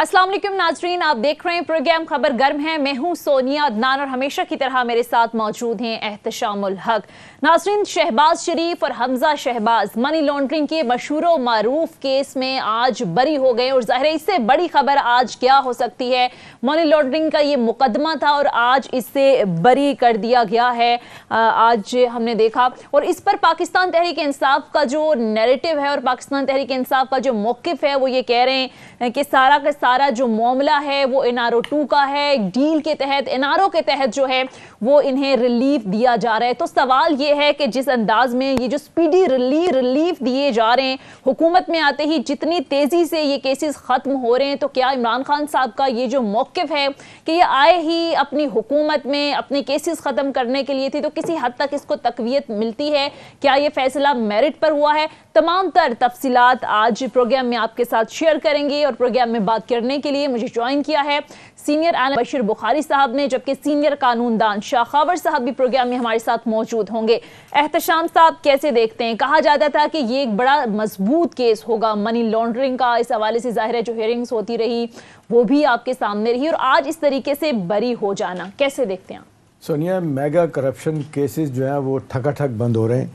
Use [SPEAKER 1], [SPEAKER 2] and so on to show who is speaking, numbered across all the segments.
[SPEAKER 1] अस्सलाम वालेकुम नाजरीन, आप देख रहे हैं प्रोग्राम खबर गर्म है। मैं हूं सोनिया अदनान और हमेशा की तरह मेरे साथ मौजूद हैं एहतशामुल हक। नाजरीन, शहबाज शरीफ और हमजा शहबाज मनी लॉन्ड्रिंग के मशहूर व मारूफ केस में आज बरी हो गए और जाहिर है इससे बड़ी खबर आज क्या हो सकती है। मनी लॉन्ड्रिंग का ये मुकदमा था और आज इससे बरी कर दिया गया है। आज हमने देखा और इस पर पाकिस्तान तहरीक इंसाफ का जो नैरेटिव है और पाकिस्तान तहरीक इंसाफ का जो मौकिफ है वो ये कह रहे हैं कि सारा जो मामला है वो NRO 2 का है। डील के तहत NRO के तहत जो है वो इन्हें रिलीफ दिया जा रहा है। तो सवाल ये है कि जिस अंदाज में ये जो स्पीडी रिलीफ दिए जा रहे हैं, हुकूमत में आते ही जितनी तेजी से ये केसेस खत्म हो रहे हैं, तो क्या इमरान खान साहब का ये जो मौकिफ है कि ये आए ही अपनी हुकूमत में अपने केसेस खत्म करने के लिए थी, तो किसी हद तक इसको तकवीयत मिलती है? क्या ये फैसला मेरिट पर हुआ है? तमाम तर तफसीलात आज प्रोग्राम में आपके साथ शेयर करेंगे और प्रोग्राम में बात करने के लिए मुझे ज्वाइन किया है सीनियर एनालिस्ट बशीर बुखारी साहब ने, जबकि सीनियर कानूनदान शाखावर साहब भी प्रोग्राम में हमारे साथ मौजूद होंगे। एहतशाम साहब, कैसे देखते हैं? कहा जाता था कि ये एक बड़ा मजबूत केस होगा मनी लॉन्ड्रिंग का, इस हवाले से जाहिर है जो हियरिंग्स होती रही वो भी आपके सामने रही और आज इस तरीके से बरी हो जाना, कैसे देखते हैं?
[SPEAKER 2] सोनिया, मेगा करप्शन केसेस जो हैं वो ठकाठक बंद हो रहे हैं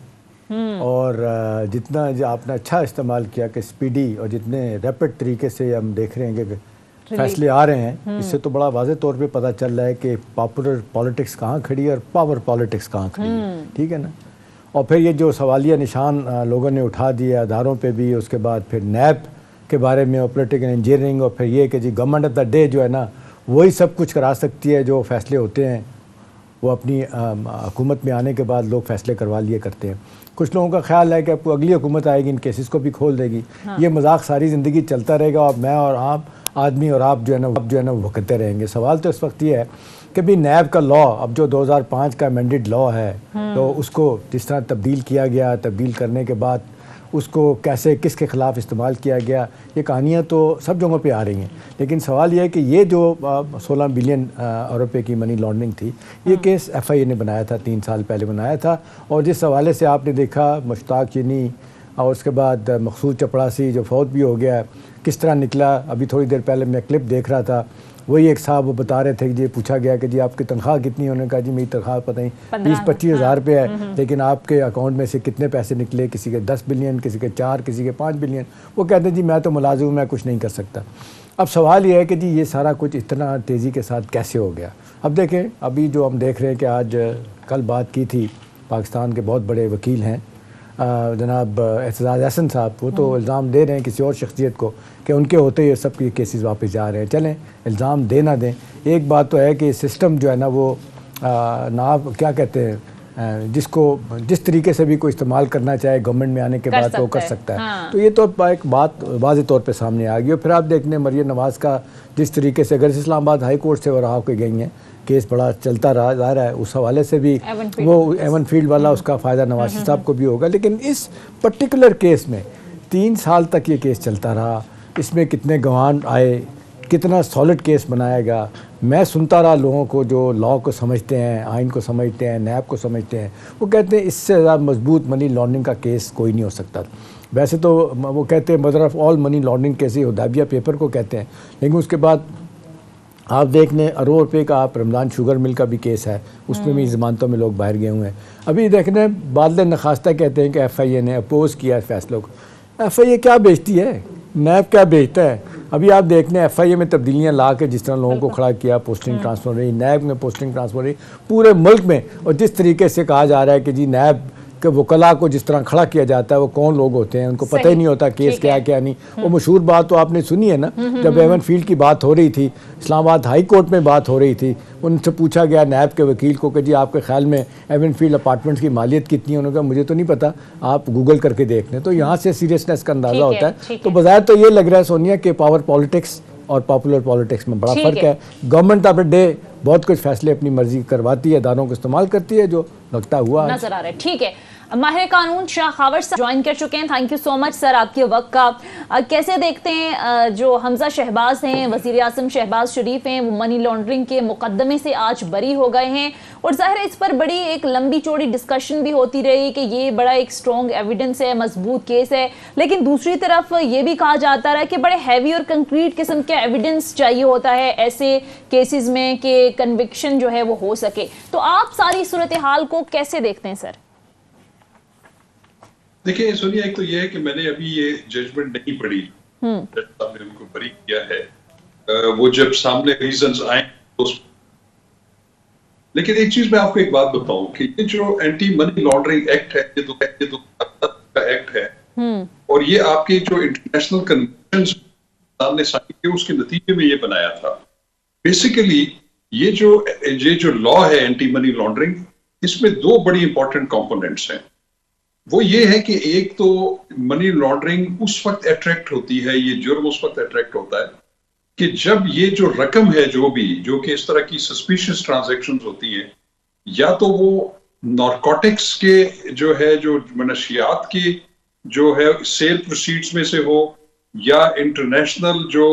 [SPEAKER 2] और जितना जो आपने अच्छा इस्तेमाल किया कि स्पीडी और जितने रैपिड तरीके से हम देख रहे हैं कि फैसले आ रहे हैं, इससे तो बड़ा वाज़े तौर पे पता चल रहा है कि पॉपुलर पॉलिटिक्स कहाँ खड़ी है और पावर पॉलिटिक्स कहाँ खड़ी है। ठीक है ना। और फिर ये जो सवालिया निशान लोगों ने उठा दिए आधारों पे भी, उसके बाद फिर नैब के बारे में और पोलिटिकल इंजीनियरिंग, और फिर ये कि जी गवर्नमेंट ऑफ द डे जो है ना वही सब कुछ करा सकती है, जो फैसले होते हैं वो अपनी हुकूमत में आने के बाद लोग फैसले करवा लिए करते हैं। कुछ लोगों का ख्याल है कि आपको अगली हुकूमत आएगी इन केसेस को भी खोल देगी। हाँ। ये मजाक सारी ज़िंदगी चलता रहेगा और मैं और आप आदमी और आप जो है ना वो भुगतते रहेंगे। सवाल तो इस वक्त ये है कि भी नैब का लॉ, अब जो 2005 का अमेंडेड लॉ है, तो उसको जिस तरह तब्दील किया गया, तब्दील करने के बाद उसको कैसे किसके ख़िलाफ़ इस्तेमाल किया गया, ये कहानियाँ तो सब जगहों पे आ रही हैं। लेकिन सवाल ये है कि ये जो 16 बिलियन रुपए की मनी लॉन्ड्रिंग थी, ये केस FIA ने बनाया था, 3 साल पहले बनाया था। और जिस हवाले से आपने देखा मुश्ताक चीनी और उसके बाद मकसूद चपड़ासी जो फौत भी हो गया, किस तरह निकला। अभी थोड़ी देर पहले मैं क्लिप देख रहा था, वही एक साहब वो बता रहे थे कि जी पूछा गया कि जी आपकी तनख्वाह कितनी है, उन्होंने कहा जी मेरी तनख्वाह पता नहीं 20-25 हज़ार रुपये है, लेकिन आपके अकाउंट में से कितने पैसे निकले, किसी के 10 बिलियन, किसी के 4, किसी के 5 बिलियन। वो कहते हैं जी मैं तो मुलाजिम, मैं कुछ नहीं कर सकता। अब सवाल ये है कि जी ये सारा कुछ इतना तेज़ी के साथ कैसे हो गया। अब देखें, अभी जो हम देख रहे हैं कि आज कल बात की थी, पाकिस्तान के बहुत बड़े वकील हैं जनाब एतजाज़ हसन साहब, वो तो इल्ज़ाम दे रहे हैं किसी और शख्सियत को कि उनके होते ही सब के केसेस वापस जा रहे हैं। चलें, इल्ज़ाम दे ना दें, एक बात तो है कि सिस्टम जो है ना वो ना क्या कहते हैं, जिसको जिस तरीके से भी कोई इस्तेमाल करना चाहे गवर्नमेंट में आने के बाद तो कर सकता है। हाँ। तो ये तो एक बात वाज़े तौर पे सामने आ गई। और फिर आप देखने मरियम नवाज़ का जिस तरीके से अगर इस्लामाबाद हाई कोर्ट से वो रहा के गई हैं, केस बड़ा चलता रहा है, उस हवाले से भी वो एवन फील्ड वाला उसका फ़ायदा नवाज साहब को भी होगा। लेकिन इस पर्टिकुलर केस में 3 साल तक ये केस चलता रहा, इसमें कितने गवाह आए, कितना सॉलिड केस बनाएगा। मैं सुनता रहा लोगों को जो लॉ को समझते हैं, आइन को समझते हैं, नैब को समझते हैं, वो कहते हैं इससे ज़्यादा मजबूत मनी लॉन्ड्रिंग का केस कोई नहीं हो सकता। वैसे तो वो कहते हैं mother of all money laundering case Hudaibiya paper को कहते हैं, लेकिन उसके बाद आप देख लें अरबों रुपये का आप रमज़ान शुगर मिल का भी केस है, उसमें भी ज़मानतों में लोग बाहर गए हुए हैं। अभी देखने बादल नखास्ता कहते हैं कि FIA ने अपोज़ किया फैसलों को। FIA क्या बेचती है, नैब क्या बेचता है? अभी आप देख लें FIA में तब्दीलियाँ ला के जिस तरह लोगों को खड़ा किया, पोस्टिंग ट्रांसफ़र रही, नैब में पोस्टिंग ट्रांसफ़र रही पूरे मुल्क में। और जिस तरीके से कहा जा रहा है कि जी नैब के वकला को जिस तरह खड़ा किया जाता है, वो कौन लोग होते हैं, उनको पता ही नहीं होता केस क्या क्या नहीं। वो मशहूर बात तो आपने सुनी है ना, जब एवन फील्ड की बात हो रही थी, इस्लामाबाद हाई कोर्ट में बात हो रही थी, उनसे पूछा गया नैब के वकील को कि जी आपके ख्याल में एवन फील्ड अपार्टमेंट्स की मालियत कितनी है? उन्होंने कहा मुझे तो नहीं पता, आप गूगल करके देख लें। तो यहाँ से सीरियसनेस का अंदाज़ा होता है। तो बज़ाहिर तो ये लग रहा है सोनिया के पावर पॉलिटिक्स और पॉपुलर पॉलिटिक्स में बड़ा फ़र्क है। गवर्नमेंट ऑफ द डे बहुत कुछ फैसले अपनी मर्जी करवाती है, अदालों को इस्तेमाल करती है, जो लगता हुआ आज।
[SPEAKER 1] नजर आ रहा है। ठीक है, माहिर कानून शाह खावर साहब ज्वाइन कर चुके हैं। Thank you so much sir आपके वक्त का। कैसे देखते हैं जो हमजा शहबाज हैं, वजीर आजम शहबाज शरीफ हैं, वो मनी लॉन्ड्रिंग के मुकदमे से आज बरी हो गए हैं और जाहिर है इस पर बड़ी एक लंबी चौड़ी डिस्कशन भी होती रही कि ये बड़ा एक स्ट्रॉन्ग एविडेंस है, मजबूत केस है, लेकिन दूसरी तरफ ये भी कहा जाता रहा कि बड़े हैवी और कंक्रीट किस्म के एविडेंस चाहिए होता है ऐसे केसेस में कि कन्विक्शन जो है वो हो सके। तो आप सारी सूरत हाल को कैसे देखते हैं सर?
[SPEAKER 3] देखिए सोनिया, एक तो ये है कि मैंने अभी ये जजमेंट नहीं पढ़ी, जज साहब ने उनको बरी किया है, वो जब सामने रीजंस आए तो लेकिन एक चीज मैं आपको एक बात बताऊं कि ये जो एंटी मनी लॉन्ड्रिंग एक्ट है, ये तो का एक्ट है और ये आपके जो इंटरनेशनल कन्वेंशंस सामने साइन किए उसके नतीजे में ये बनाया था। बेसिकली ये जो लॉ है एंटी मनी लॉन्ड्रिंग, इसमें दो बड़ी इंपॉर्टेंट कंपोनेंट्स हैं। वो ये है कि एक तो मनी लॉन्ड्रिंग उस वक्त अट्रैक्ट होती है, ये जुर्म उस वक्त अट्रैक्ट होता है कि जब ये जो रकम है जो कि इस तरह की सस्पिशियस ट्रांजैक्शंस होती हैं, या तो वो नारकोटिक्स के जो मनशियात की जो है सेल प्रोसीड्स में से हो, या इंटरनेशनल जो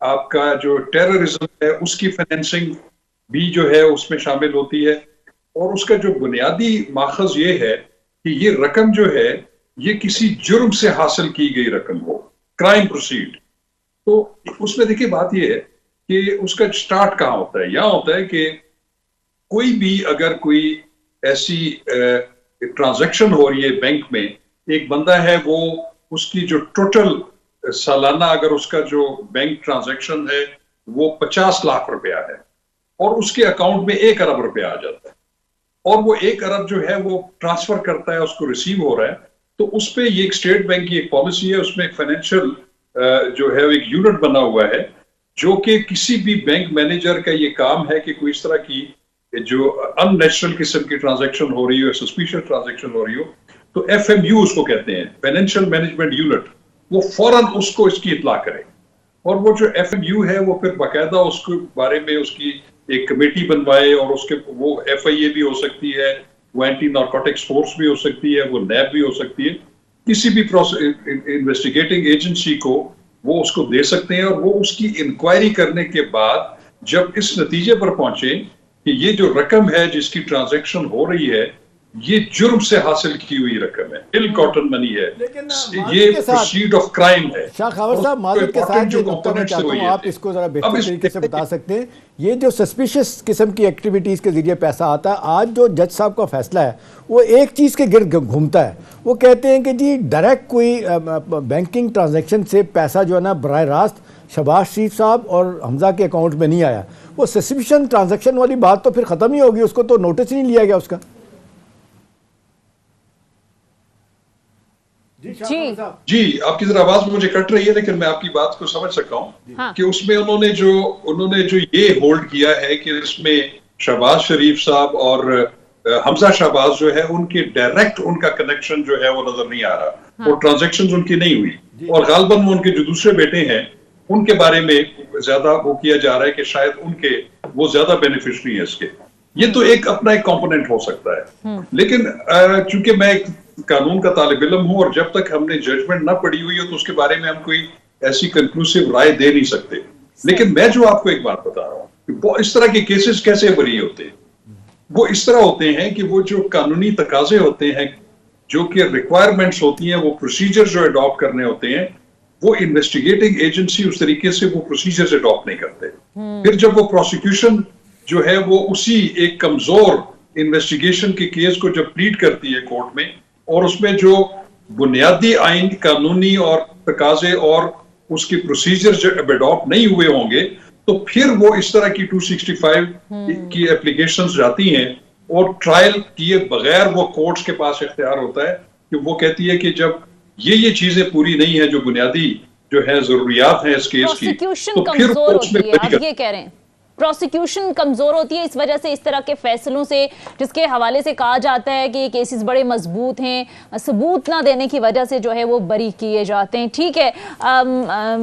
[SPEAKER 3] आपका जो टेररिज्म है उसकी फाइनेंसिंग भी जो है उसमें शामिल होती है। और उसका जो बुनियादी माखज ये है कि ये रकम जो है ये किसी जुर्म से हासिल की गई रकम हो, क्राइम प्रोसीड। तो उसमें देखिए बात ये है कि उसका स्टार्ट कहाँ होता है। यहाँ होता है कि कोई भी अगर कोई ऐसी ट्रांजैक्शन हो रही है बैंक में, एक बंदा है वो उसकी जो टोटल सालाना अगर उसका जो बैंक ट्रांजैक्शन है वो 50 लाख रुपया है और उसके अकाउंट में 1 अरब रुपया आ जाता है और वो 1 अरब जो है वो ट्रांसफर करता है, उसको रिसीव हो रहा है, तो उस पे ये एक स्टेट बैंक की एक पॉलिसी है, उसमें एक फाइनेंशियल जो है एक यूनिट बना हुआ है जो कि किसी भी बैंक मैनेजर का ये काम है कि कोई इस तरह की जो अननेचुरल किस्म की ट्रांजैक्शन हो रही हो, सस्पिशियस ट्रांजैक्शन हो रही हो, तो FMU उसको कहते हैं, फाइनेंशियल मैनेजमेंट यूनिट, वो फौरन उसको इसकी इत्ला करे। और वो जो FMU है वो फिर बाकायदा उसके बारे में उसकी एक कमेटी बनवाए और उसके वो FIA भी हो सकती है, वो एंटी नारकोटिक्स फोर्स भी हो सकती है, वो NAB भी हो सकती है, किसी भी इन्वेस्टिगेटिंग एजेंसी को वो उसको दे सकते हैं और वो उसकी इंक्वायरी करने के बाद जब इस नतीजे पर पहुंचे कि ये जो रकम है जिसकी ट्रांजैक्शन हो रही है ये जुर्म से हासिल की हुई रकम है, इल कॉटन मनी है, ये प्रोसीड ऑफ क्राइम है।
[SPEAKER 2] शाह खावर साहब, माजूद के साथ जो नुक्ता मैं चाहता हूं आप इसको जरा बेहतर तरीके से बता सकते हैं। ये जो सस्पिशियस किस्म की एक्टिविटीज के जरिए पैसा आता है, आज जो जज साहब का फैसला है वो एक चीज के गिर्द घूमता है। वो कहते हैं कि जी डायरेक्ट कोई बैंकिंग ट्रांजेक्शन से पैसा जो है ना बराह रास्त शहबाज शरीफ साहब और हमजा के अकाउंट में नहीं आया। वो सस्पिशन ट्रांजेक्शन वाली बात तो फिर खत्म ही होगी, उसको तो नोटिस ही नहीं लिया गया उसका।
[SPEAKER 3] जी आपकी जरा आवाज मुझे कट रही है लेकिन मैं आपकी बात को समझ सकता हूँ कि उसमें उन्होंने जो ये होल्ड किया है कि इसमें शहबाज शरीफ साहब और हमजा शहबाज जो है उनके डायरेक्ट उनका कनेक्शन जो है वो नजर नहीं आ रहा, वो ट्रांजैक्शंस उनकी नहीं हुई और गालबन वो उनके जो दूसरे बेटे हैं उनके बारे में ज्यादा वो किया जा रहा है कि शायद उनके वो ज्यादा बेनिफिशरी है इसके। ये तो एक अपना एक कंपोनेंट हो सकता है, लेकिन चूंकि मैं एक कानून का तालिब इल्म हूं और जब तक हमने जजमेंट ना पढ़ी हुई हो तो उसके बारे में हम कोई ऐसी कंक्लूसिव राय दे नहीं सकते। लेकिन मैं जो आपको एक बात बता रहा हूं कि इस तरह के केसेस कैसे बरी होते हैं, वो इस तरह होते हैं कि वो जो कानूनी तकाजे होते हैं, जो कि रिक्वायरमेंट्स होती हैं, वो प्रोसीजर जो अडॉप्ट करने होते हैं, वो इन्वेस्टिगेटिंग एजेंसी उस तरीके से वो प्रोसीजर्स अडॉप्ट नहीं करते। फिर जब वो प्रोसिक्यूशन जो है वो उसी एक कमजोर इन्वेस्टिगेशन के केस को जब प्लीड करती है कोर्ट में और उसमें जो बुनियादी आइन कानूनी और तकाजे और उसके प्रोसीजर जब अडॉप्ट नहीं हुए होंगे तो फिर वो इस तरह की 265 की एप्लीकेशंस जाती हैं और ट्रायल किए बगैर वो कोर्ट्स के पास इख्तियार होता है कि वो कहती है कि जब ये चीजें पूरी नहीं है जो बुनियादी जो है जरूरियात है इस केस की, तो फिर
[SPEAKER 1] होती है, आप ये कह रहे हैं। प्रोसिक्यूशन कमजोर होती है इस वजह से, इस तरह के फैसलों से जिसके हवाले से कहा जाता है कि ये केसेस बड़े मजबूत हैं, सबूत ना देने की वजह से जो है वो बरी किए जाते हैं। ठीक है,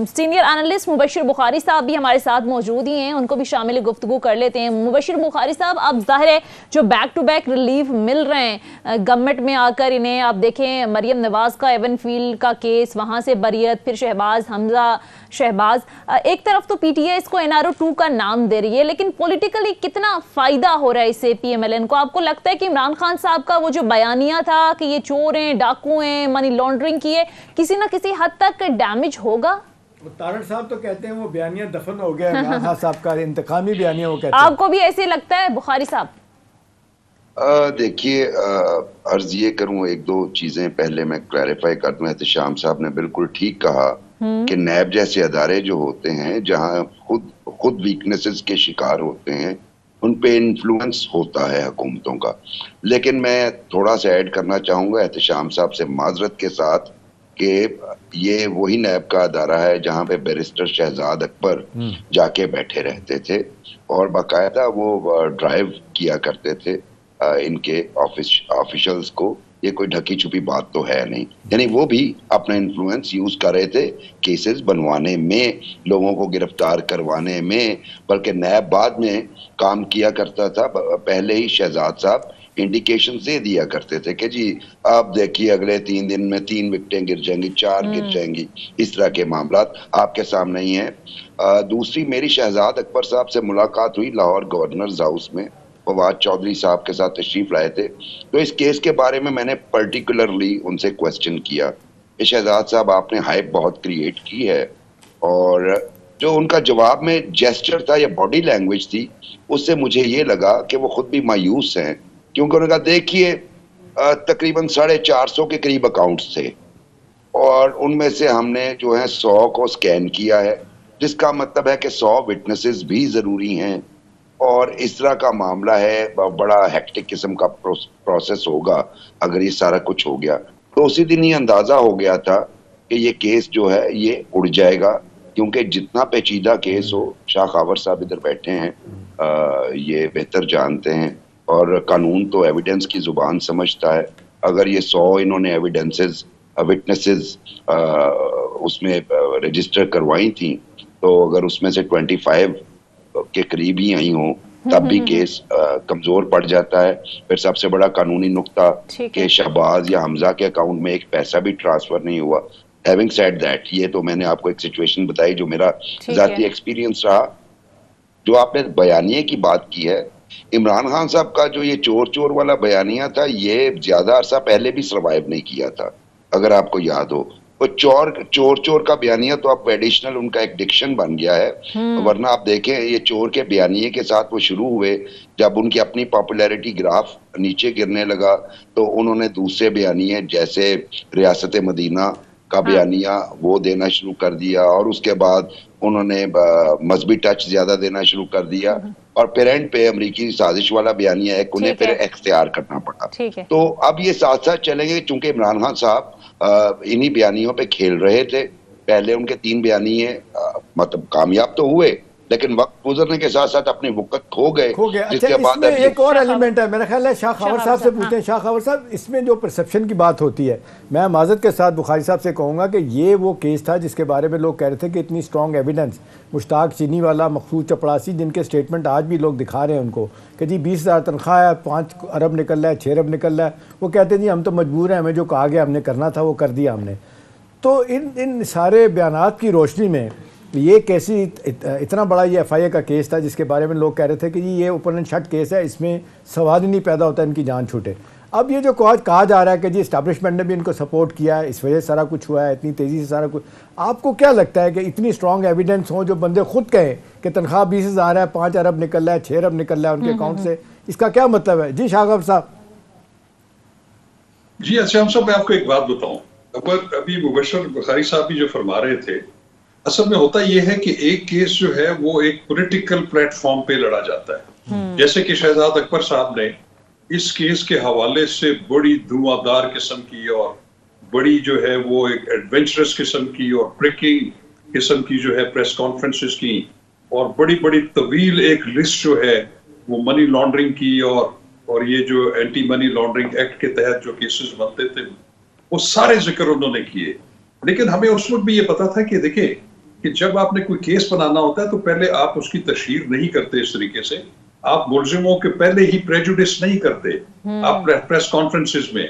[SPEAKER 1] सीनियर एनालिस्ट मुबशिर बुखारी साहब भी हमारे साथ मौजूद ही हैं, उनको भी शामिल गुफ्तगू कर लेते हैं। मुबशिर बुखारी साहब, अब जाहिर है जो बैक टू बैक रिलीफ मिल रहे हैं गवर्नमेंट में आकर इन्हें, आप देखें मरियम नवाज का एवनफील्ड का केस, वहाँ से बरियत, फिर शहबाज हमजा शहबाज, एक तरफ तो पीटीआई इसको एनआरओ 2 का नाम दे रही है, लेकिन पॉलिटिकली कितना फायदा हो रहा है इससे पीएमएलएन को? आपको लगता है कि इमरान खान साहब का वो जो बयानिया था कि ये चोर हैं, डाकू हैं, मनी लॉन्ड्रिंग की है, किसी ना किसी हद तक डैमेज होगा?
[SPEAKER 2] तारण साहब तो कहते हैं वो बयानिया दफन हो गया, इमरान खान साहब का इंतकामी बयानिया वो कहते हैं।
[SPEAKER 1] आपको भी ऐसे लगता है बुखारी साहब?
[SPEAKER 4] देखिए, अर्ज ये करूं, एक दो चीजें पहले मैं क्लैरिफाई कर दूं। एहतशाम साहब ने बिल्कुल ठीक कहा कि नैब जैसे अदारे जो होते हैं जहां खुद वीकनेसेस के शिकार होते हैं, उन पे इन्फ्लुएंस होता है हुकूमतों का। लेकिन मैं थोड़ा सा ऐड करना चाहूंगा एहतशाम साहब से माजरत के साथ कि ये वही नैब का अदारा है जहां पे बैरिस्टर शहजाद अकबर जाके बैठे रहते थे और बाकायदा वो ड्राइव किया करते थे इनके ऑफिशियल्स को। ये कोई ढकी छुपी बात तो है नहीं, यानी वो भी अपना इन्फ्लुएंस यूज कर रहे थे केसेस बनवाने में, लोगों को गिरफ्तार करवाने में। बल्कि नैब बाद में काम किया करता था, पहले ही शहजाद साहब इंडिकेशन दे दिया करते थे कि जी आप देखिए अगले 3 दिन में 3 विकेटें गिर जाएंगी, 4 गिर जाएंगी, इस तरह के मामलात आपके सामने ही हैं। दूसरी, मेरी शहजाद अकबर साहब से मुलाकात हुई लाहौर गवर्नर्स हाउस में, फवाद चौधरी साहब के साथ तशरीफ लाए थे, तो इस केस के बारे में मैंने पर्टिकुलरली उनसे क्वेश्चन किया कि शहजाद साहब आपने हाइप बहुत क्रिएट की है, और जो उनका जवाब में जेस्चर था या बॉडी लैंग्वेज थी, उससे मुझे ये लगा कि वो खुद भी मायूस हैं, क्योंकि उन्होंने कहा देखिए तकरीबन 450 के करीब अकाउंट्स थे और उनमें से हमने जो है 100 को स्कैन किया है, जिसका मतलब है कि 100 विटनेसेस भी जरूरी हैं और इस तरह का मामला है, बड़ा हेक्टिक किस्म का प्रोसेस होगा अगर ये सारा कुछ हो गया। तो उसी दिन ये अंदाजा हो गया था कि ये केस जो है ये उड़ जाएगा, क्योंकि जितना पेचीदा केस हो, शाह खावर साहब इधर बैठे हैं, ये बेहतर जानते हैं और कानून तो एविडेंस की जुबान समझता है। अगर ये 100 इन्होंने एविडेंसेस विटनेसेस उसमें रजिस्टर करवाई थी, तो अगर उसमें से 25 के करीब ही आई हो तब भी केस कमजोर पड़ जाता है। फिर सबसे बड़ा कानूनी नुक्ता कि शहबाज या हमजा के अकाउंट में एक पैसा भी ट्रांसफर नहीं हुआ। हैविंग सेड दैट, ये तो मैंने आपको एक सिचुएशन बताई जो मेरा जाती एक्सपीरियंस रहा। जो आपने बयानिए की बात की है, इमरान खान साहब का जो ये चोर वाला बयानिया था, ये ज्यादा अरसा पहले भी सर्वाइव नहीं किया था, अगर आपको याद हो। वो चोर का बयानिया तो अब एडिशनल उनका एक डिक्शन बन गया है, वरना आप देखें ये चोर के बयानिए के साथ वो शुरू हुए, जब उनकी अपनी पॉपुलैरिटी ग्राफ नीचे गिरने लगा तो उन्होंने दूसरे बयानिए जैसे रियासत मदीना का बयानिया वो देना शुरू कर दिया, और उसके बाद उन्होंने मजहबी टच ज्यादा देना शुरू कर दिया, और फिर एंड पे अमरीकी साजिश वाला बयानिया है, उन्हें फिर इख्तियार करना पड़ा। तो अब ये साथ साथ चलेंगे, चूंकि इमरान खान साहब इन्हीं बयानियों पे खेल रहे थे। पहले उनके 3 बयानिए मतलब कामयाब तो हुए, लेकिन वक्त गुजरने के साथ साथ अपने वक्त खो गए।
[SPEAKER 2] अच्छा, इसमें एक और एलिमेंट है, मेरा ख्याल है शाह खावर साहब से पूछते हैं। शाह खावर साहब, इसमें जो परसेप्शन की बात होती है, मैं माजरत के साथ बुखारी साहब से कहूँगा कि ये वो केस था जिसके बारे में लोग कह रहे थे कि इतनी स्ट्रॉन्ग एविडेंस, मुश्ताक चीनी वाला, मखसूद चपड़ासी, जिनके स्टेटमेंट आज भी लोग दिखा रहे हैं उनको कि जी 20,000 तनख्वाह है, 5 अरब निकल रहा है, 6 अरब निकल रहा है, वो कहते हैं जी हम तो मजबूर हैं, हमें जो कहा गया हमने करना था वो कर दिया हमने। तो इन सारे बयानात की रोशनी में ये कैसी इतना बड़ा ये एफआईए का केस था जिसके बारे में लोग कह रहे थे कि जी ये ओपन एंड शट केस है, इसमें सवाल ही नहीं पैदा होता इनकी जान छूटे। अब ये जो कहा जा रहा है कि जी एस्टैब्लिशमेंट ने भी इनको सपोर्ट किया है, इस वजह से सारा कुछ हुआ है, इतनी तेज़ी से सारा कुछ, आपको क्या लगता है कि इतनी स्ट्रॉन्ग एविडेंस हो, जो बंदे खुद कहें कि तनख्वाह 20,000 है, 5 अरब निकल रहा है, 6 अरब निकल रहा है उनके अकाउंट से, इसका क्या मतलब है? जी शाह साहब।
[SPEAKER 3] जी अच्छा, साहब मैं आपको एक बात बताऊं, अभी मुबशिर बुखारी साहब भी जो फरमा रहे थे, असल में होता यह है कि एक केस जो है वो एक पॉलिटिकल प्लेटफॉर्म पे लड़ा जाता है। जैसे कि शहजाद अकबर साहब ने इस केस के हवाले से बड़ी धुआंधार किस्म की और बड़ी जो है वो एक एडवेंचरस किस्म की और ब्रेकिंग किस्म की जो है प्रेस कॉन्फ्रेंसेस की, और बड़ी बड़ी तवील एक लिस्ट जो है वो मनी लॉन्ड्रिंग की और ये जो एंटी मनी लॉन्ड्रिंग एक्ट के तहत जो केसेस बनते थे वो सारे जिक्र उन्होंने किए। लेकिन हमें उस वक्त भी ये पता था कि देखिए कि जब आपने कोई केस बनाना होता है तो पहले आप उसकी तशहीर नहीं करते इस तरीके से, आप मुलजिमों के पहले ही प्रेजुडिस नहीं करते। आप प्रेस कॉन्फ्रेंसेस में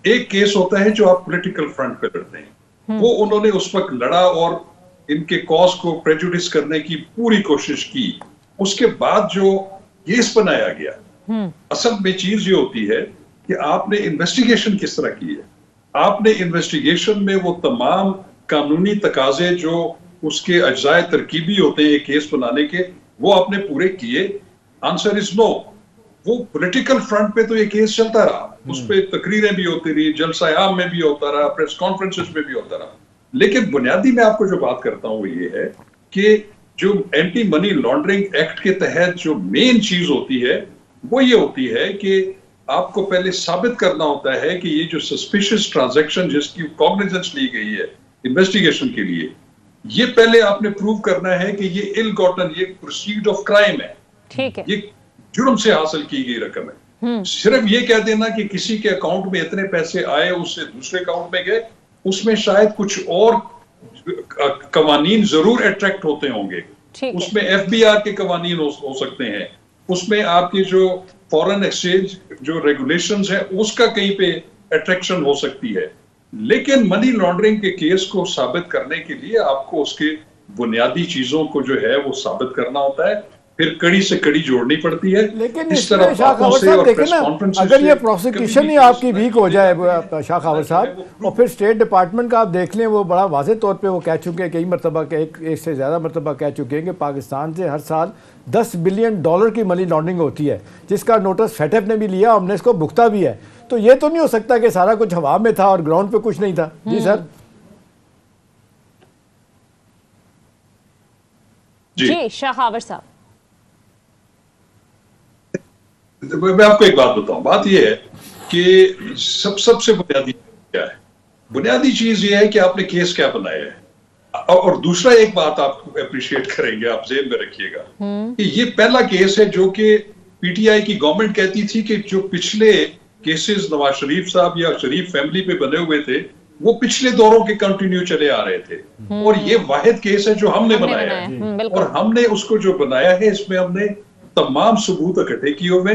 [SPEAKER 3] एक केस होता है जो आप पॉलिटिकल फ्रंट पे लड़ते हैं, वो उन्होंने उस वक्त लड़ा और इनके कॉज को प्रेजुडिस करने की पूरी कोशिश की। उसके बाद जो केस बनाया गया, असल में चीज ये होती है कि आपने इन्वेस्टिगेशन किस तरह की है। आपने इन्वेस्टिगेशन में वो तमाम कानूनी तकाजे जो उसके अज्जाए तरकीबी होते हैं केस बनाने के, वो आपने पूरे किए। Answer is no. वो पॉलिटिकल फ्रंट पे तो ये केस चलता रहा, उस पे तकरीरें भी होती रही, जलसा आम में भी होता रहा, प्रेस कॉन्फ्रेंसेस में भी होता रहा। लेकिन बुनियादी मैं आपको जो बात करता हूं वो ये है कि जो एंटी मनी लॉन्ड्रिंग एक्ट के तहत जो मेन चीज होती है वो ये होती है कि आपको पहले साबित करना होता है कि ये जो सस्पिशियस ट्रांजैक्शन जिसकी कॉग्निजेंस ली गई है इन्वेस्टिगेशन के लिए, ये पहले आपने प्रूव करना है कि ये इल गॉटन, ये प्रोसीड ऑफ क्राइम है,
[SPEAKER 1] ठीक है,
[SPEAKER 3] ये जुर्म से हासिल की गई रकम है। सिर्फ ये कह देना कि किसी के अकाउंट में इतने पैसे आए उससे दूसरे अकाउंट में गए, उसमें शायद कुछ और कवानीन जरूर अट्रैक्ट होते होंगे, उसमें FBI के कवानीन हो सकते हैं, उसमें आपकी जो फॉरेन एक्सचेंज जो रेगुलेशंस है उसका कहीं पे अट्रैक्शन हो सकती है। लेकिन मनी लॉन्ड्रिंग के केस को साबित करने के लिए आपको उसके बुनियादी चीजों को जो है वो साबित करना होता है, फिर कड़ी से कड़ी जोड़नी पड़ती है।
[SPEAKER 2] लेकिन
[SPEAKER 3] इस तरह
[SPEAKER 2] शाह खबर साहब देखें ना, अगर ये प्रोसिक्यूशन ही आपकी वीक हो जाए शाह खबर साहब, और फिर स्टेट डिपार्टमेंट का आप देख लें, वो बड़ा वाज़े तौर पे वो कह चुके हैं, कई मरतबा एक से ज़्यादा मरतबा कह चुके हैं कि पाकिस्तान से हर साल $10 बिलियन की मनी लॉन्ड्रिंग होती है, जिसका नोटिस FATF ने भी लिया, हमने इसको भुगता भी है। तो ये तो नहीं हो सकता कि सारा कुछ हवा में था और ग्राउंड पे कुछ नहीं था। जी सर।
[SPEAKER 1] जी शाहावर साहब,
[SPEAKER 3] मैं आपको एक बात बताऊं। बात यह है कि सबसे बुनियादी क्या है, बुनियादी चीज ये है कि आपने केस क्या बनाया है। और दूसरा एक बात आप अप्रिशिएट करेंगे, आप जेब में रखिएगा कि ये पहला केस है जो कि PTI की गवर्नमेंट कहती थी कि जो पिछले केसेस नवाज शरीफ साहब या शरीफ फैमिली पे बने हुए थे वो पिछले दौरों के कंटिन्यू चले आ रहे थे, और ये वाहिद केस है जो हमने बनाया है। और हमने उसको जो बनाया है इसमें हमने तमाम सबूत इकट्ठे किए हुए,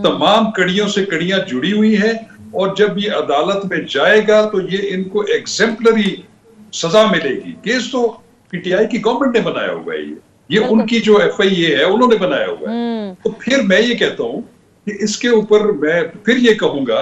[SPEAKER 3] तमाम कड़ियों से कड़ियां जुड़ी हुई हैं, और जब ये अदालत में जाएगा तो ये इनको एग्जेम्पलरी सजा मिलेगी। केस तो PTI की गवर्नमेंट ने बनाया हुआ है, ये उनकी जो FIA है उन्होंने बनाया हुआ है। तो फिर मैं ये कहता हूं कि इसके ऊपर मैं फिर ये कहूंगा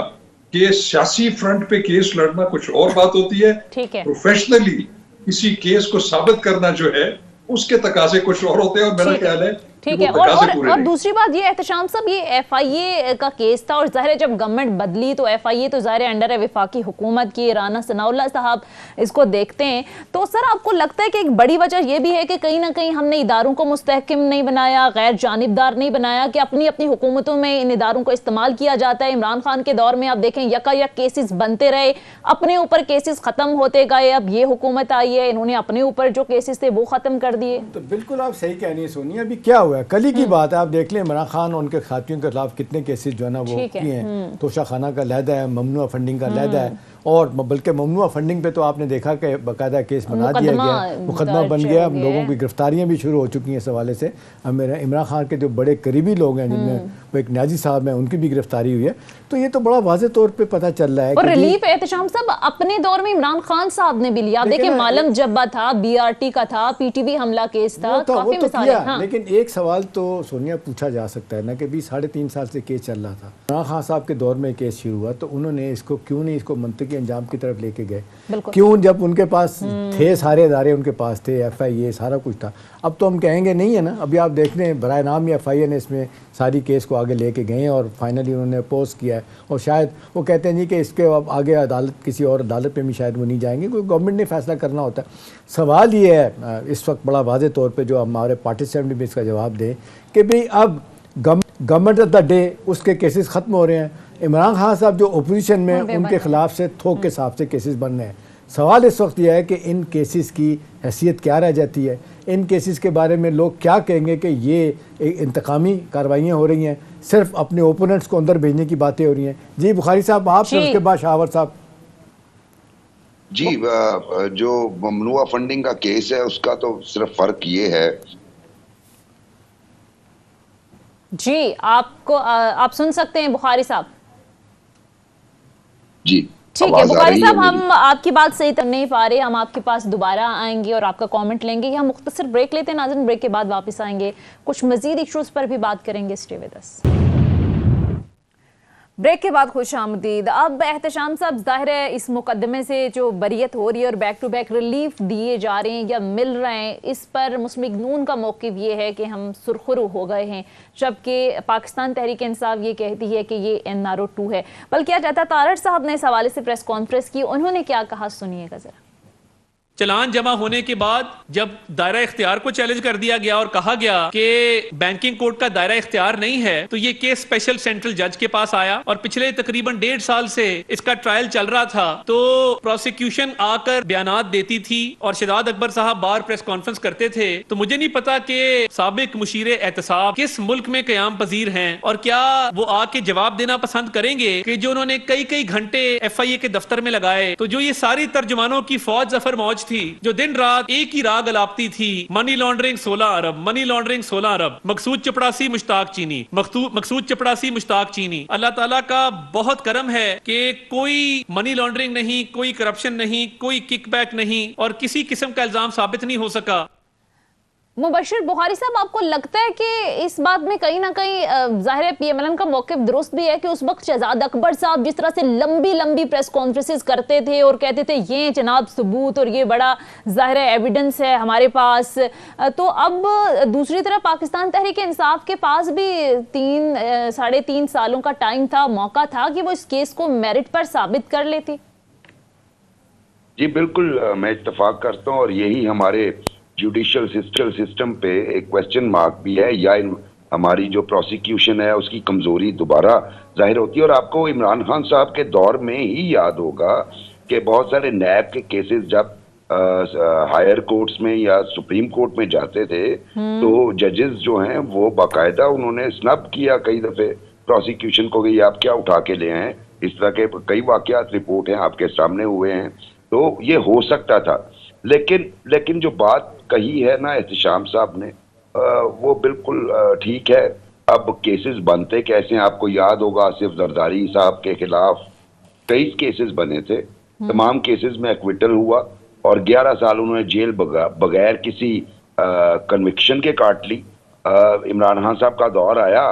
[SPEAKER 3] कि सियासी फ्रंट पे केस लड़ना कुछ और बात होती है, प्रोफेशनली किसी केस को साबित करना जो है उसके तकाजे कुछ और होते हैं, और मेरा ख्याल है
[SPEAKER 1] ठीक है। और दूसरी बात ये एहतशाम साहब, ये FIA का केस था, और ज़ाहिर है जब गवर्नमेंट बदली तो FIA तो ज़ाहिर है अंडर है वफाकी हुकूमत की, राना सनाउल्लाह साहब इसको देखते हैं। तो सर आपको लगता है कि एक बड़ी वजह यह भी है कि कहीं ना कहीं हमने इदारों को मुस्तहकम नहीं बनाया, गैर जानिबदार नहीं बनाया, कि अपनी अपनी हुकूमतों में इन इदारों को इस्तेमाल किया जाता है। इमरान खान के दौर में आप देखें यकायक केसेस बनते रहे, अपने ऊपर केसेस खत्म होते गए, अब ये हुकूमत आई है, इन्होंने अपने ऊपर जो केसेस थे वो खत्म कर दिए।
[SPEAKER 2] तो बिल्कुल आप सही कह रही है सोनिया। अभी क्या हुआ है, कल ही की बात है, आप देख लें इमरान खान और उनके खातियों के खिलाफ कितने केसेस जो है ना वो किए हैं। तोशा खाना का लहदा है, ममनुआ फंडिंग का लहदा है, और बल्कि ममनुआ फंडिंग पे तो आपने देखा कि बाकायदा केस बना दिया गया, मुकदमा बन गया, लोगों की गिरफ्तारियां भी शुरू हो चुकी हैं इस हवाले से। इमरान खान के जो बड़े करीबी लोग हैं जिनमें वो एक न्याजी साहब हैं, उनकी भी गिरफ्तारी हुई है। तो ये तो बड़ा वाज़े तौर पे पता चल रहा है।
[SPEAKER 1] और रिलीफ एहतशाम साहब अपने दौर में इमरान खान साहब ने भी लिया, देखिए मालम जब्बा था, BRT का था, PTV हमला केस था, काफी मिसालें। हाँ।
[SPEAKER 2] लेकिन एक सवाल तो सोनिया पूछा जा सकता है ना कि 3.5 साल से केस चल रहा था, इमरान खान साहब के दौर में केस शुरू हुआ, तो उन्होंने इसको क्यों नहीं इसको मंतकी अंजाम की तरफ लेके गए? क्यों, जब उनके पास थे सारे इदारे, उनके पास थे FIA सारा कुछ था। अब तो हम कहेंगे नहीं है ना, अभी आप देख लें बराए नाम ही FIA ने इसमें सारी केस को आगे लेके गए हैं, और फाइनली उन्होंने अपोज किया है, और शायद वो कहते हैं जी कि इसके अब आगे अदालत किसी और अदालत पे भी शायद वो नहीं जाएंगे, क्योंकि गवर्नमेंट ने फैसला करना होता है। सवाल ये है इस वक्त बड़ा वाज़े तौर पे जो हमारे पार्टिसिपेंट भी इसका जवाब दें कि भाई अब गवर्नमेंट ऑफ द डे उसके केसेस ख़त्म हो रहे हैं, इमरान खान साहब जो अपोजिशन में उनके खिलाफ से थोक के हिसाब से केसेस बन रहे हैं। सवाल इस वक्त यह है कि इन केसेस की हैसियत क्या रह जाती है? इन केसेस के बारे में लोग क्या कहेंगे कि ये इंतकामी कार्रवाइयाँ हो रही हैं, सिर्फ अपने ओपोनेंट्स को अंदर भेजने की बातें हो रही हैं। जी बुखारी साहब आप, फिर उसके बाद शाहवर साहब।
[SPEAKER 4] जी, जो ममनुआ फंडिंग का केस है उसका तो सिर्फ फर्क ये है।
[SPEAKER 1] जी आपको आप सुन सकते हैं बुखारी साहब?
[SPEAKER 4] जी
[SPEAKER 1] ठीक है बुखारी साहब, हम आपकी बात सही कर नहीं पा रहे, हम आपके पास दोबारा आएंगे और आपका कमेंट लेंगे। हम मुख्तसर ब्रेक लेते हैं नाज़रीन, ब्रेक के बाद वापस आएंगे, कुछ मजीद इश्यूज पर भी बात करेंगे। Stay with us. ब्रेक के बाद खुश आमदीद। अब एहतशाम साहब, जाहिर है इस मुकदमे से जो बरियत हो रही है और बैक टू बैक रिलीफ दिए जा रहे हैं या मिल रहे हैं, इस पर मुस्लिम लीग नून का मौक़िफ़ ये है कि हम सुरखरू हो गए हैं, जबकि पाकिस्तान तहरीक इंसाफ ये कहती है कि ये NRO 2 है। बल्कि आज अता तारड़ साहब ने इस हवाले से प्रेस कॉन्फ्रेंस की, उन्होंने क्या कहा सुनिएगा ज़रा।
[SPEAKER 5] चलान जमा होने के बाद जब दायरा इख्तियार को चैलेंज कर दिया गया और कहा गया कि बैंकिंग कोड का दायरा इख्तियार नहीं है, तो ये केस स्पेशल सेंट्रल जज के पास आया और पिछले तकरीबन 1.5 साल से इसका ट्रायल चल रहा था। तो प्रोसिक्यूशन आकर बयानात देती थी और शहजाद अकबर साहब बार प्रेस कॉन्फ्रेंस करते थे। तो मुझे नहीं पता कि साबिक मुशीर एहतसाब किस मुल्क में कयाम पजीर हैं और क्या वो आके जवाब देना पसंद करेंगे कि जो उन्होंने कई घंटे FIA के दफ्तर में लगाए, तो जो ये सारी तर्जुमानों की फौज जफर मौज थी जो दिन रात एक ही राग अलापती थी, मनी लॉन्ड्रिंग 16 अरब, मनी लॉन्ड्रिंग 16 अरब, मकसूद चपड़ासी मुश्ताक चीनी, मकसूद चपड़ासी मुश्ताक चीनी। अल्लाह ताला का बहुत करम है कि कोई मनी लॉन्ड्रिंग नहीं, कोई करप्शन नहीं, कोई किकबैक नहीं और किसी किस्म का इल्जाम साबित नहीं हो सका।
[SPEAKER 1] मुबशिर बुखारी साहब, आपको लगता है कि इस बात में कहीं ना कहीं जाहिर है PMLN का मौक़िफ़ दुरुस्त भी है कि उस वक्त शहजाद अकबर साहब जिस तरह से लंबी प्रेस कॉन्फ्रेंसेस करते थे और कहते थे ये जनाब सबूत और ये बड़ा जाहिर है एविडेंस है हमारे पास, तो अब दूसरी तरफ पाकिस्तान तहरीक इंसाफ के पास भी 3-3.5 सालों का टाइम था, मौका था कि वो इस केस को मेरिट पर साबित कर लेती।
[SPEAKER 4] जी बिल्कुल, मैं इत्तेफाक करता हूँ और यही हमारे जुडिशियल सिस्टम पे एक क्वेश्चन मार्क भी है, या हमारी जो प्रोसिक्यूशन है उसकी कमजोरी दोबारा जाहिर होती है। और आपको इमरान खान साहब के दौर में ही याद होगा कि बहुत सारे नैब के केसेस जब हायर कोर्ट्स में या सुप्रीम कोर्ट में जाते थे तो जजेस जो हैं वो बाकायदा उन्होंने स्नब किया कई दफे प्रोसिक्यूशन को कि आप क्या उठा के ले आए। इस तरह के कई वाकयात रिपोर्ट हैं आपके सामने हुए हैं, तो ये हो सकता था। लेकिन जो बात कही है ना एहतशाम साहब ने, वो बिल्कुल ठीक है। अब केसेस बनते कैसे हैं, आपको याद होगा आसिफ जरदारी साहब के खिलाफ कई केसेस बने थे, तमाम केसेस में एक्विटल हुआ और 11 साल उन्होंने जेल बगैर किसी कन्विक्शन के काट ली। इमरान खान साहब का दौर आया,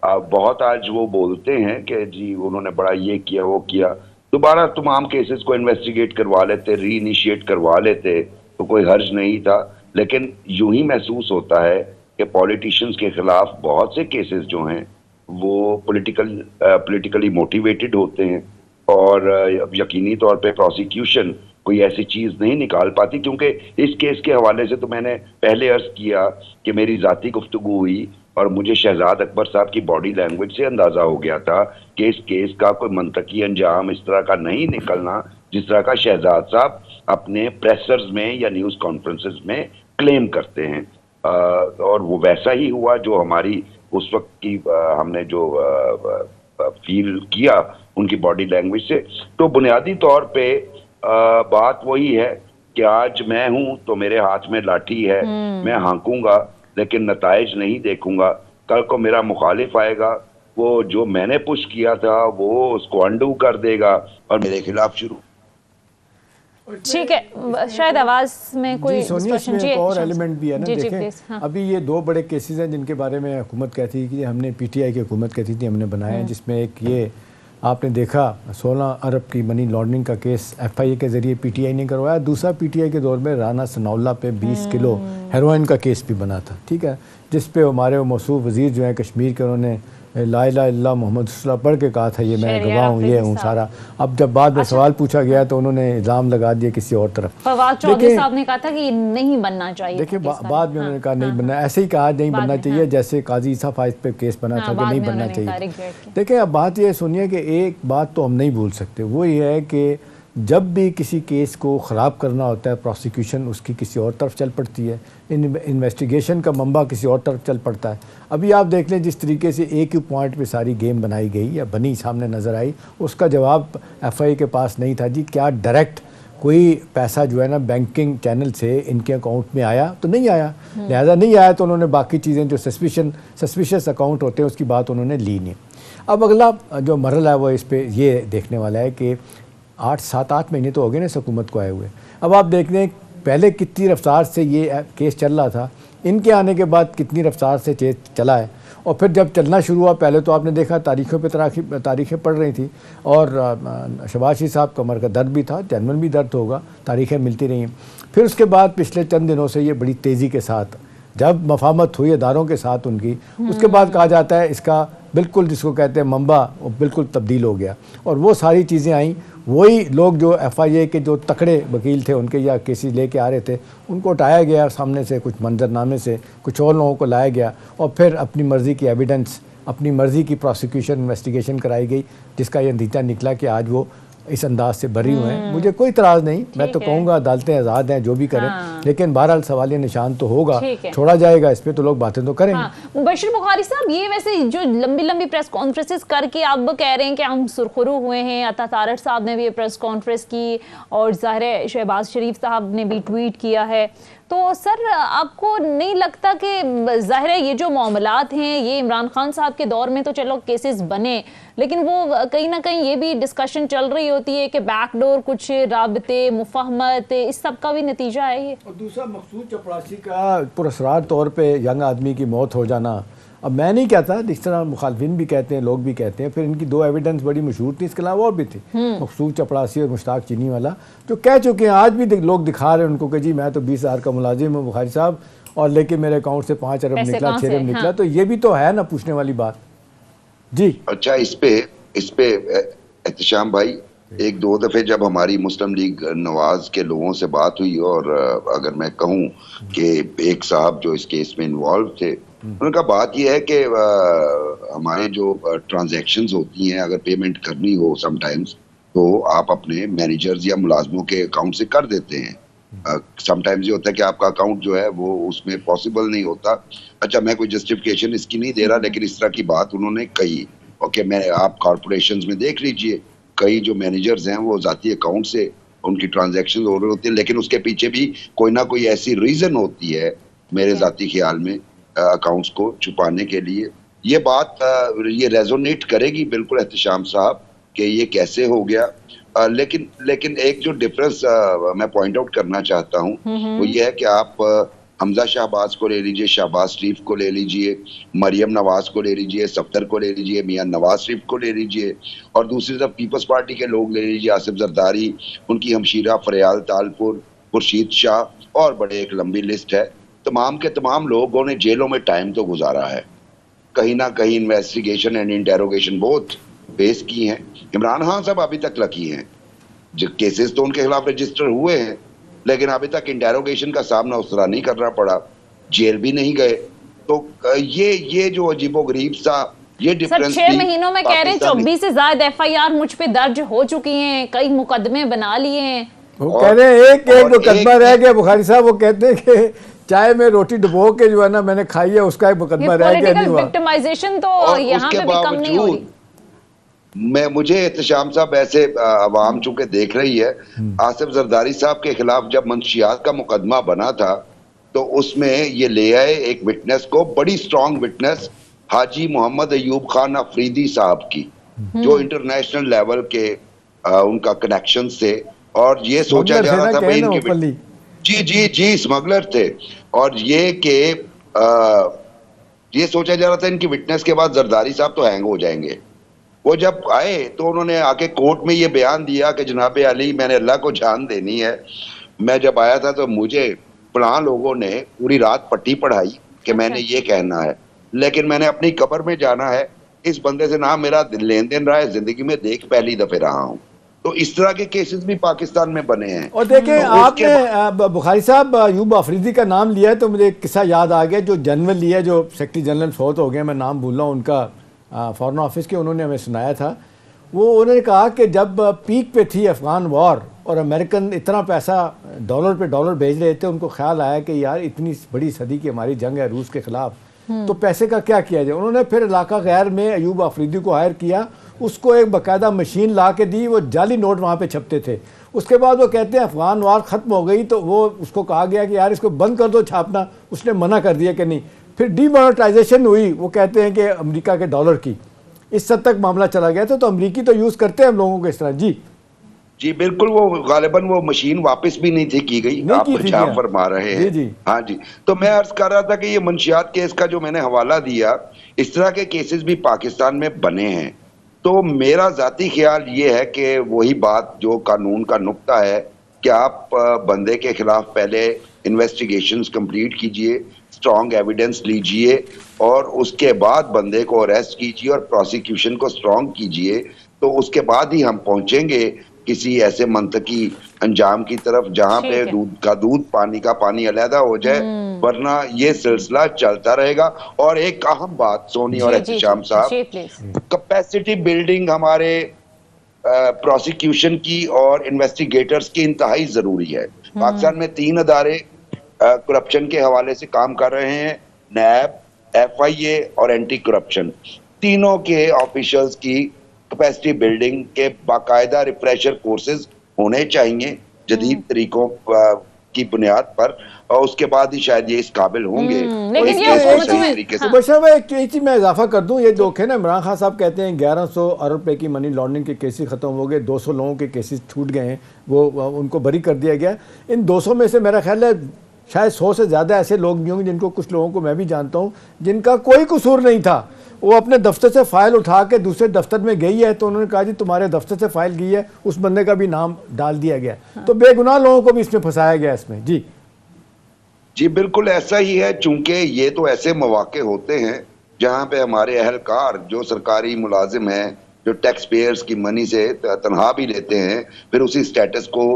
[SPEAKER 4] बहुत आज वो बोलते हैं कि जी उन्होंने बड़ा ये किया वो किया, दोबारा तमाम केसेस को इन्वेस्टिगेट करवा लेते, री इनिशिएट करवा लेते तो कोई हर्ज नहीं था। लेकिन यूं ही महसूस होता है कि पॉलिटिशियंस के खिलाफ बहुत से केसेस जो हैं वो पॉलिटिकली मोटिवेटेड होते हैं और यकीनी तौर पे प्रोसिक्यूशन कोई ऐसी चीज नहीं निकाल पाती। क्योंकि इस केस के हवाले से तो मैंने पहले अर्ज किया कि मेरी जाती गुफ्तगू हुई और मुझे शहजाद अकबर साहब की बॉडी लैंग्वेज से अंदाजा हो गया था कि इस केस का कोई मंतकी अंजाम इस तरह का नहीं निकलना जिस तरह का शहजाद साहब अपने प्रेसर्स में या न्यूज कॉन्फ्रेंसेस में क्लेम करते हैं। और वो वैसा ही हुआ जो हमारी उस वक्त की हमने जो फील किया उनकी बॉडी लैंग्वेज से। तो बुनियादी तौर पे बात वही है कि आज मैं हूं तो मेरे हाथ में लाठी है, मैं हाँकूंगा लेकिन नताइज नहीं देखूंगा। कल को मेरा मुखालिफ आएगा, वो जो मैंने पुश किया था वो उसको अंडू कर देगा और मेरे खिलाफ शुरू।
[SPEAKER 1] ठीक है, शायद आवाज में कोई
[SPEAKER 2] सोनिया इसमें एक और एलिमेंट भी है ना। देखें
[SPEAKER 1] हाँ।
[SPEAKER 2] अभी ये 2 बड़े केसेस हैं जिनके बारे में हुकूमत कहती है कि हमने PTI की हुकूमत कहती थी हमने बनाया है, जिसमें एक ये आपने देखा 16 अरब की मनी लॉन्ड्रिंग का केस FIA के जरिए PTI ने करवाया। दूसरा PTI के दौर में राना सनाउल्ला पे 20 किलो हेरोइन का केस भी बना था, ठीक है, जिस पे हमारे मौसूफ वजीर जो है कश्मीर के, उन्होंने ला इलाहा इल्लल्लाह मोहम्मद रसूलुल्लाह पढ़ के कहा था ये मैं गवाह हूँ, ये हूँ सारा। अब जब बाद में सवाल पूछा गया तो उन्होंने इल्ज़ाम लगा दिया किसी और तरफ।
[SPEAKER 1] फवाद चौधरी साहब ने कहा था कि नहीं बनना चाहिए।
[SPEAKER 2] देखिए बाद में उन्होंने कहा नहीं बनना, ऐसे ही कहा नहीं बनना चाहिए, जैसे काजी ईसा फाइज पे केस बना था कि नहीं बनना चाहिए। देखिए अब बात ये सुनिए कि एक बात तो हम नहीं भूल सकते, वो ये है कि जब भी किसी केस को ख़राब करना होता है, प्रोसिक्यूशन उसकी किसी और तरफ चल पड़ती है, इन्वेस्टिगेशन का मंबा किसी और तरफ चल पड़ता है। अभी आप देख लें जिस तरीके से एक ही पॉइंट पे सारी गेम बनाई गई या बनी सामने नज़र आई, उसका जवाब एफआईए के पास नहीं था। जी क्या डायरेक्ट कोई पैसा जो है ना बैंकिंग चैनल से इनके अकाउंट में आया? तो नहीं आया। लिहाजा नहीं आया तो उन्होंने बाकी चीज़ें जो सस्पिशियस अकाउंट होते हैं उसकी बात उन्होंने ली नहीं। अब अगला जो मरहला है वो इस पर ये देखने वाला है कि 7-8 महीने तो हो गए ना इस हुकूमत को आए हुए। अब आप देख लें पहले कितनी रफ्तार से ये केस चल रहा था, इनके आने के बाद कितनी रफ्तार से केस चला है, और फिर जब चलना शुरू हुआ पहले तो आपने देखा तारीखों पे तारीखें पड़ रही थी और शहबाज शरीफ साहब कमर का दर्द भी था, जनरल भी दर्द होगा, तारीखें मिलती रही। फिर उसके बाद पिछले चंद दिनों से ये बड़ी तेज़ी के साथ जब मफाहमत हुई अदारों के साथ उनकी, उसके बाद कहा जाता है इसका बिल्कुल जिसको कहते हैं मंबा वो बिल्कुल तब्दील हो गया। और वो सारी चीज़ें आई, वही लोग जो एफआईए के जो तकड़े वकील थे उनके या केसेस लेके आ रहे थे उनको उठाया गया सामने से, कुछ मंजरनामे से कुछ और लोगों को लाया गया और फिर अपनी मर्ज़ी की एविडेंस, अपनी मर्ज़ी की प्रोसिक्यूशन इन्वेस्टिगेशन कराई गई, जिसका ये नतीजा निकला कि आज वो इस अंदाज से बरी हुए हैं। मुझे कोई इतराज़ नहीं, मैं तो कहूँगा अदालतें आज़ाद हैं जो भी करें, लेकिन बहरहाल सवालिया निशान तो होगा, छोड़ा जाएगा इस पे तो लोग बातें तो करेंगे।
[SPEAKER 1] मुबशिर बुखारी साहब, ये वैसे जो लंबी लंबी प्रेस कॉन्फ्रेंसेस करके अब कह रहे हैं कि हम सुरखरू हुए हैं, अता तारड़ साहब ने भी प्रेस कॉन्फ्रेंस की और ज़ाहिर शहबाज शरीफ साहब ने भी ट्वीट किया है, तो सर आपको नहीं लगता कि ज़ाहिर है ये जो मामलात हैं ये इमरान खान साहब के दौर में तो चलो केसेस बने, लेकिन वो कहीं ना कहीं ये भी डिस्कशन चल रही होती है कि बैकडोर कुछ राबते मुफाहमत इस सब का भी नतीजा है ये।
[SPEAKER 2] और दूसरा मकसूद चपरासी का पुरअसरार तौर पे यंग आदमी की मौत हो जाना, अब मैं नहीं कहता, जिस तरह मुखालफिन भी कहते हैं, लोग भी कहते हैं, फिर इनकी 2 एविडेंस बड़ी मशहूर थी, इसके अलावा और भी थी, मकसूद चपरासी और मुश्ताक चीनी वाला, जो कह चुके हैं, आज भी लोग दिखा रहे हैं उनको कि जी मैं तो 20,000 का मुलाजिम हूँ बुखारी साहब, और लेकिन मेरे अकाउंट से 5 अरब निकला, 6 अरब निकला, तो ये भी तो है ना पूछने वाली बात। जी
[SPEAKER 4] अच्छा, इस पे एहतशाम भाई, 1-2 दफे जब हमारी मुस्लिम लीग नवाज के लोगों से बात हुई और अगर मैं कहूँ कि एक साहब जो इस केस में इन्वॉल्व थे, उनका बात यह है कि हमारे जो ट्रांजैक्शंस होती हैं, अगर पेमेंट करनी हो समटाइम्स तो आप अपने मैनेजर्स या मुलाजमों के अकाउंट से कर देते हैं। समटाइम्स ये होता है कि आपका अकाउंट जो है वो उसमें पॉसिबल नहीं होता। अच्छा, मैं कोई जस्टिफिकेशन इसकी नहीं दे रहा, लेकिन इस तरह की बात उन्होंने कही। ओके, मैं आप कॉरपोरेशंस में देख लीजिए, कई जो मैनेजर्स हैं वो जाती अकाउंट से उनकी ट्रांजैक्शन हो रही होती है, लेकिन उसके पीछे भी कोई ना कोई ऐसी रीजन होती है मेरे जाती ख्याल में अकाउंट्स को छुपाने के लिए। ये बात ये रेजोनेट करेगी बिल्कुल एहतशाम साहब कि ये कैसे हो गया, लेकिन एक जो डिफरेंस मैं पॉइंट आउट करना चाहता हूँ वो ये है कि आप हमजा शहबाज को ले लीजिए, शहबाज शरीफ को ले लीजिए, मरियम नवाज को ले लीजिए, सफ्तर को ले लीजिए, मियां नवाज शरीफ को ले लीजिए, और दूसरी तरफ पीपल्स पार्टी के लोग ले लीजिए, आसिफ जरदारी, उनकी हमशीरा फरियाल तालपुर, खुर्शीद शाह, और बड़े एक लंबी लिस्ट है। तमाम के तमाम लोगों ने जेलों में टाइम तो गुजारा है, कहीं ना कहीं इन्वेस्टिगेशन एंड इंटेरोगेशन बहुत फेस की हैं। इमरान खान साहब अभी तक लकी हैं, जो केसेस तो उनके खिलाफ रजिस्टर हुए हैं, लेकिन अभी तक इंटेरोगेशन का सामना उस तरह नहीं करना पड़ा, जेल भी नहीं गए। तो ये जो अजीबोगरीब सा ये डिफरेंस
[SPEAKER 1] 6 महीनों में कह रहे हैं 24 से ज्यादा एफआईआर मुझ पे दर्ज हो चुकी हैं, कई मुकदमे बना लिए हैं।
[SPEAKER 2] वो कह रहे हैं एक मुकदमा रह गया बुखारी साहब, वो कहते हैं कि चाय में रोटी डुबो के जो है ना मैंने खाई है, उसका एक मुकदमा रह गया नहीं हुआ।
[SPEAKER 1] विक्टिमाइजेशन तो यहाँ पे भी कम नहीं हो रही।
[SPEAKER 4] मुझे एहतशाम साहब ऐसे अवाम चूंकि देख रही है, आसिफ जरदारी साहब के खिलाफ जब मंशियात का मुकदमा बना था तो उसमें ये ले आए एक विटनेस को, बड़ी स्ट्रॉन्ग विटनेस, हाजी मोहम्मद अयूब खान अफरीदी साहब की, जो इंटरनेशनल लेवल के उनका कनेक्शन से, और ये सोचा जा रहा था भाई इनके जी स्मगलर थे, और ये सोचा जा रहा था इनकी विटनेस के बाद जरदारी साहब तो हैंग हो जाएंगे। वो जब आए तो उन्होंने आके कोर्ट में ये बयान दिया कि जनाब अली मैंने अल्लाह को जान देनी है। मैं जब आया था तो मुझे फलां लोगों ने पूरी रात पट्टी पढ़ाई कि मैंने ये कहना है, लेकिन मैंने अपनी कब्र में जाना है, इस बंदे से ना मेरा लेन देन रहा है, जिंदगी में देख पहली दफे रहा हूँ। तो इस तरह के केसेस भी पाकिस्तान में बने हैं।
[SPEAKER 2] और देखें तो आपने बुखारी साहब अयूब अफरीदी का नाम लिया है तो मुझे एक किस्सा याद आ गया, जो जनरल लिया, जो सेक्रेटरी जनरल फौत हो गए, मैं नाम भूल रहा हूँ उनका, फॉरेन ऑफिस के, उन्होंने हमें सुनाया था। वो उन्होंने कहा कि जब पीक पे थी अफगान वॉर और अमेरिकन इतना पैसा डॉलर पे डॉलर भेज रहे थे, उनको ख्याल आया कि यार इतनी बड़ी सदी की हमारी जंग है रूस के खिलाफ, तो पैसे का क्या किया जाए। उन्होंने फिर इलाका गैर में अयूब आफरीदी को हायर किया, उसको एक बाकायदा मशीन ला के दी, वो जाली नोट वहाँ पे छपते थे। उसके बाद वो कहते हैं अफगान वार ख़त्म हो गई तो वो उसको कहा गया कि यार इसको बंद कर दो छापना, उसने मना कर दिया कि नहीं। फिर डीमोनेटाइजेशन हुई, वो कहते हैं कि अमेरिका के डॉलर की, इस हद तक मामला चला गया। तो अमेरिकी तो यूज़ करते हैं हम लोगों को इस तरह। जी
[SPEAKER 4] जी बिल्कुल, वो गालिबन वो मशीन वापस भी नहीं थी की गई, आप जहाँ फरमा रहे हैं।
[SPEAKER 2] जी।
[SPEAKER 4] हाँ जी, तो मैं अर्ज कर रहा था कि ये मंशियात केस का जो मैंने हवाला दिया, इस तरह के केसेस भी पाकिस्तान में बने हैं। तो मेरा जाती ख्याल ये है कि वही बात जो कानून का नुक्ता है कि आप बंदे के खिलाफ पहले इन्वेस्टिगेशंस कंप्लीट कीजिए, स्ट्रॉन्ग एविडेंस लीजिए और उसके बाद बंदे को अरेस्ट कीजिए और प्रोसिक्यूशन को स्ट्रॉन्ग कीजिए। तो उसके बाद ही हम पहुंचेंगे किसी ऐसे मंतकी अंजाम की तरफ जहां पे दूध का दूध पानी का पानी अलहदा हो जाए, वरना ये सिलसिला चलता रहेगा। और एक अहम बात सोनी और एहतिशाम साहब, कैपेसिटी बिल्डिंग हमारे प्रोसिक्यूशन की और इन्वेस्टिगेटर्स की इंतहाई जरूरी है। पाकिस्तान में 3 अदारे करप्शन के हवाले से काम कर रहे हैं, नैब, FIA और एंटी करप्शन। तीनों के ऑफिशियल्स की कैपेसिटी बिल्डिंग के बाकायदा रिफ्रेशर कोर्सेज होने चाहिए जदीद तरीकों की बुनियाद पर, और उसके बाद ही शायद ये इस काबिल होंगे।
[SPEAKER 1] लेकिन
[SPEAKER 2] एक चीज मैं इजाफा कर दूं, ये जोखे ना इमरान खान साहब कहते हैं 1100 अरब रुपए की मनी लॉन्ड्रिंग के केसेस खत्म हो गए, 200 लोगों के केसेस छूट गए हैं, वो उनको बरी कर दिया गया। इन 200 में से मेरा ख्याल है शायद 100 से ज़्यादा ऐसे लोग भी होंगे जिनको, कुछ लोगों को मैं भी जानता हूँ, जिनका कोई कसूर नहीं था। वो अपने दफ्तर से फाइल उठा के दूसरे दफ्तर में गई है तो उन्होंने कहा जी तुम्हारे दफ्तर से फाइल गई है, उस बंदे का भी नाम डाल दिया गया। तो बेगुनाह लोगों को भी इसमें फंसाया गया इसमें। जी
[SPEAKER 4] जी बिल्कुल ऐसा ही है, चूंकि ये तो ऐसे मौके होते हैं जहां पे हमारे अहलकार जो सरकारी मुलाजिम हैं, जो टैक्स पेयर्स की मनी से तनख्वाह भी लेते हैं, फिर उसी स्टेटस को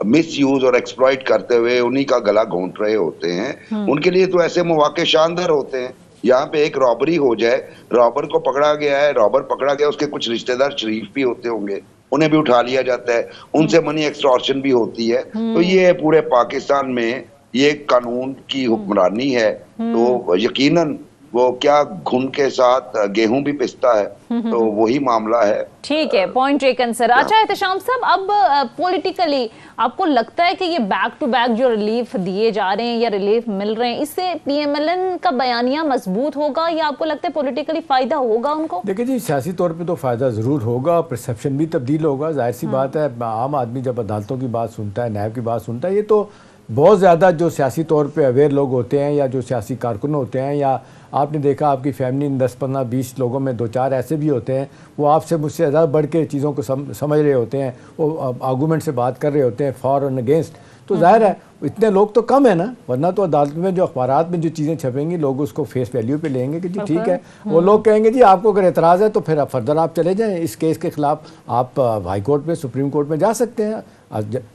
[SPEAKER 4] मिस यूज और एक्सप्लॉइट करते हुए उन्हीं का गला घोंट रहे होते हैं। उनके लिए तो ऐसे मौके शानदार होते हैं। यहाँ पे एक रॉबरी हो जाए, रॉबर को पकड़ा गया है, रॉबर पकड़ा गया, उसके कुछ रिश्तेदार शरीफ भी होते होंगे, उन्हें भी उठा लिया जाता है, उनसे मनी एक्सटॉर्शन भी होती है। तो ये पूरे पाकिस्तान में ये कानून की हुक्मरानी है। तो यकीनन वो क्या घुन के साथ गेहूं भी पिसता है, तो वही मामला है।
[SPEAKER 1] ठीक है, पॉइंट टेकन सर। अच्छा एहतिशाम साहब, अब पॉलिटिकली आपको लगता है कि ये बैक टू बैक जो रिलीफ दिए जा रहे हैं या रिलीफ मिल रहे हैं, इससे PMLN का बयानिया मजबूत होगा या आपको लगता है पॉलिटिकली फायदा होगा उनको?
[SPEAKER 2] देखिए जी, सियासी तौर पे तो फ़ायदा ज़रूर होगा, परसेप्शन भी तब्दील होगा। जाहिर सी बात है, आम आदमी जब अदालतों की बात सुनता है, नैब की बात सुनता है, ये तो बहुत ज़्यादा जो सियासी तौर पे अवेयर लोग होते हैं या जो सियासी कारकुन होते हैं, या आपने देखा आपकी फैमिली 10, 15, 20 लोगों में 2-4 ऐसे भी होते हैं, वो आपसे मुझसे ज़्यादा बढ़ के चीज़ों को समझ रहे होते हैं, वो आर्गूमेंट से बात कर रहे होते हैं फॉर और अगेंस्ट। तो जाहिर है इतने लोग तो कम है ना, वरना तो अदालत में जो अखबारात में जो चीज़ें छपेंगी लोग उसको फेस वैल्यू पे लेंगे कि जी ठीक है। वो लोग कहेंगे जी आपको अगर एतराज़ है तो फिर आप फर्दर आप चले जाएं, इस केस के खिलाफ आप हाई कोर्ट में, सुप्रीम कोर्ट में जा सकते हैं।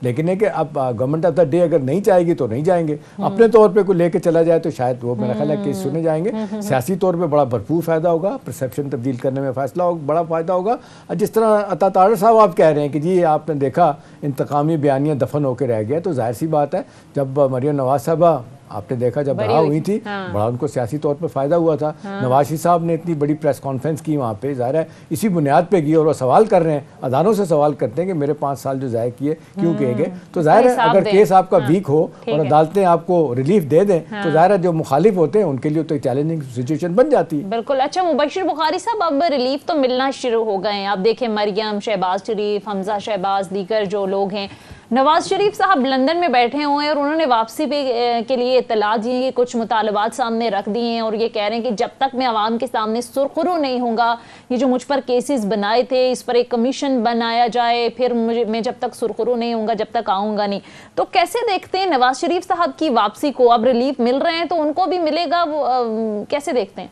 [SPEAKER 2] लेकिन है कि अब गवर्नमेंट ऑफ द डे अगर नहीं चाहेगी तो नहीं जाएंगे, अपने तौर पे कोई लेके चला जाए तो शायद वो मेरा ख्याल है केस सुने जाएंगे। सियासी तौर पे बड़ा भरपूर फ़ायदा होगा, परसेप्शन तब्दील करने में फैसला होगा, बड़ा फ़ायदा होगा। जिस तरह अता तारड़ साहब आप कह रहे हैं कि जी आपने देखा इंतकामी बयानियाँ दफन होकर रह गया, तो जाहिर सी बात है जब मरियम नवाज साहबा आपने देखा जब बड़ा हुई थी, बड़ा उनको सियासी तौर पे फ़ायदा हुआ था। नवाज शरीफ साहब ने इतनी बड़ी प्रेस कॉन्फ्रेंस की वहाँ पे, ज़ाहिर है इसी बुनियाद पे की, और वो सवाल कर रहे हैं, अदालतों से सवाल करते हैं कि मेरे 5 साल जो ज़ाय किए क्यों किए गए। तो ज़ाहिर है अगर केस आपका वीक हो और अदालतें आपको रिलीफ दे दें तो ज़ाहिर है जो मुखालिफ होते हैं उनके लिए तो चैलेंजिंग सिचुएशन बन जाती है।
[SPEAKER 1] बिल्कुल। अच्छा मुबशिर बुखारी साहब, अब रिलीफ तो मिलना शुरू हो गए हैं। आप देखें मरियम, शहबाज शरीफ, हमजा शहबाज, दीगर जो लोग हैं, नवाज शरीफ साहब लंदन में बैठे हुए हैं और उन्होंने वापसी के लिए इत्तला दी है, कुछ मुतालबात सामने रख दिए हैं और ये कह रहे हैं कि जब तक मैं आवाम के सामने सुरखरू नहीं होऊंगा, ये जो मुझ पर केसेस बनाए थे इस पर एक कमीशन बनाया जाए, फिर मैं जब तक सुरखरू नहीं होऊंगा जब तक आऊँगा नहीं। तो कैसे देखते हैं नवाज शरीफ साहब की वापसी को? अब रिलीफ मिल रहे हैं तो उनको भी मिलेगा, वो कैसे देखते हैं?